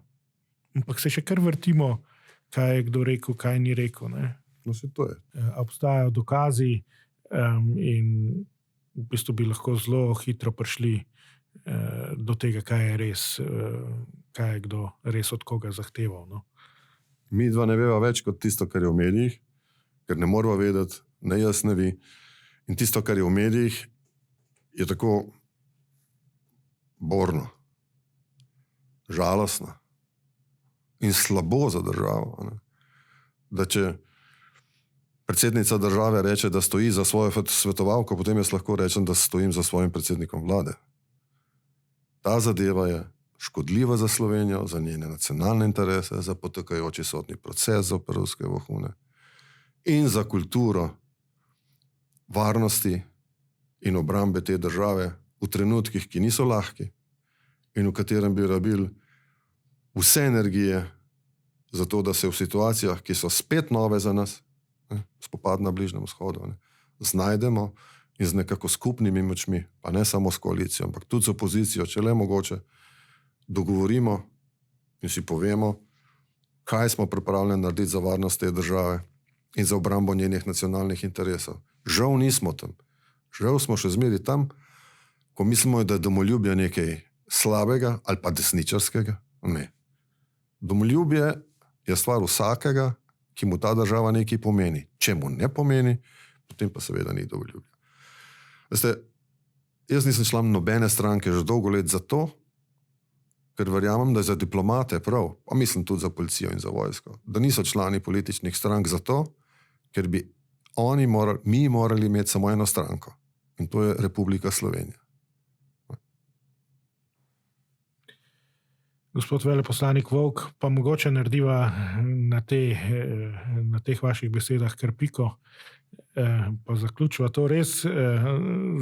Ampak se še kar vrtimo, kaj je kdo rekel, kaj ni rekel. Ne? No, se to je. Obstajajo dokazi in v bistvu bi lahko zelo hitro prišli do tega, kaj je res, kaj je kdo res od koga zahteval. No? Mi dva ne veva več kot tisto, kar je v medijih, ker ne moramo vedeti, ne jaz, ne vi. In tisto, kar je v medijih, je tako borno, žalostno in slabo za državo. Ne? Da če predsednica države reče, da stoji za svojo svetovalko, potem jaz lahko rečem, da stojim za svojim predsednikom vlade. Ta zadeva je škodljiva za Slovenijo, za njene nacionalne interese, za potekajoči sodni proces za ruske vohune in za kulturo varnosti in obrambe te države v trenutkih, ki niso lahki in v katerem bi rabili vse energije za to, da se v situacijah, ki so spet nove za nas, spopad na Bližnjem vzhodu, znajdemo in z nekako skupnimi močmi, pa ne samo s koalicijo, ampak tudi z opozicijo, če le mogoče, dogovorimo in si povemo, kaj smo pripravljeni narediti za varnost te države in za obrambo njenih nacionalnih interesov. Žal nismo tam. Žal smo še zmeri tam, ko mislimo, da je domoljubje nekaj slabega ali pa desničarskega. Ne. Domoljubje je stvar vsakega, ki mu ta država nekaj pomeni. Če mu ne pomeni, potem pa seveda ni domoljubje. Veste, jaz nisem član nobene stranke že dolgo let zato, ker verjamem, da je za diplomate prav, pa mislim tudi za policijo in za vojsko, da niso člani političnih strank zato, ker bi mi morali imeti samo eno stranko. In to je Republika Slovenija. Gospod veleposlanik Volk, pa mogoče narediva na teh vaših besedah kar piko, pa zaključiva to res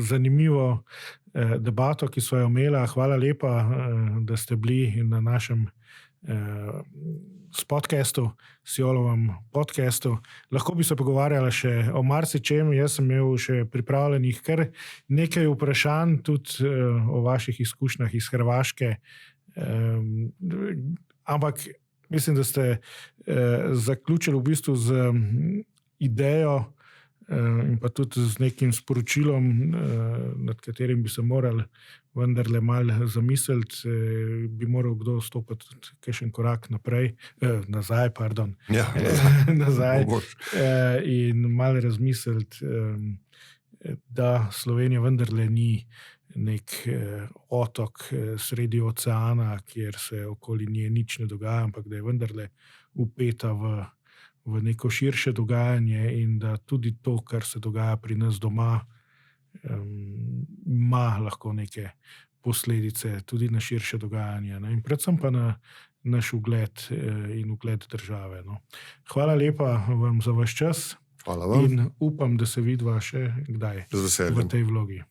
zanimivo debato, ki sva jo imela. Hvala lepa, da ste bili na našem s podcastu, Sjolovem podcastu. Lahko bi se pogovarjali še o marsičem. Jaz sem imel še pripravljenih kar nekaj vprašanj, tudi o vaših izkušnjah iz Hrvaške. Ampak mislim, da ste zaključili v bistvu z idejo in pa tudi z nekim sporočilom, nad katerim bi se morali vendarle malo zamisliti, bi moral kdo stopiti kakšen korak nazaj, nazaj in malo razmisliti, da Slovenija vendarle ni nek otok sredi oceana, kjer se okoli nje nič ne dogaja, ampak da je vendarle vpeta v neko širše dogajanje in da tudi to, kar se dogaja pri nas doma, ima lahko neke posledice tudi na širše dogajanje, ne? In predvsem pa na naš ugled in ugled države. No. Hvala lepa vam za vaš čas. Hvala vam. In upam, da se vidva še kdaj v tej vlogi.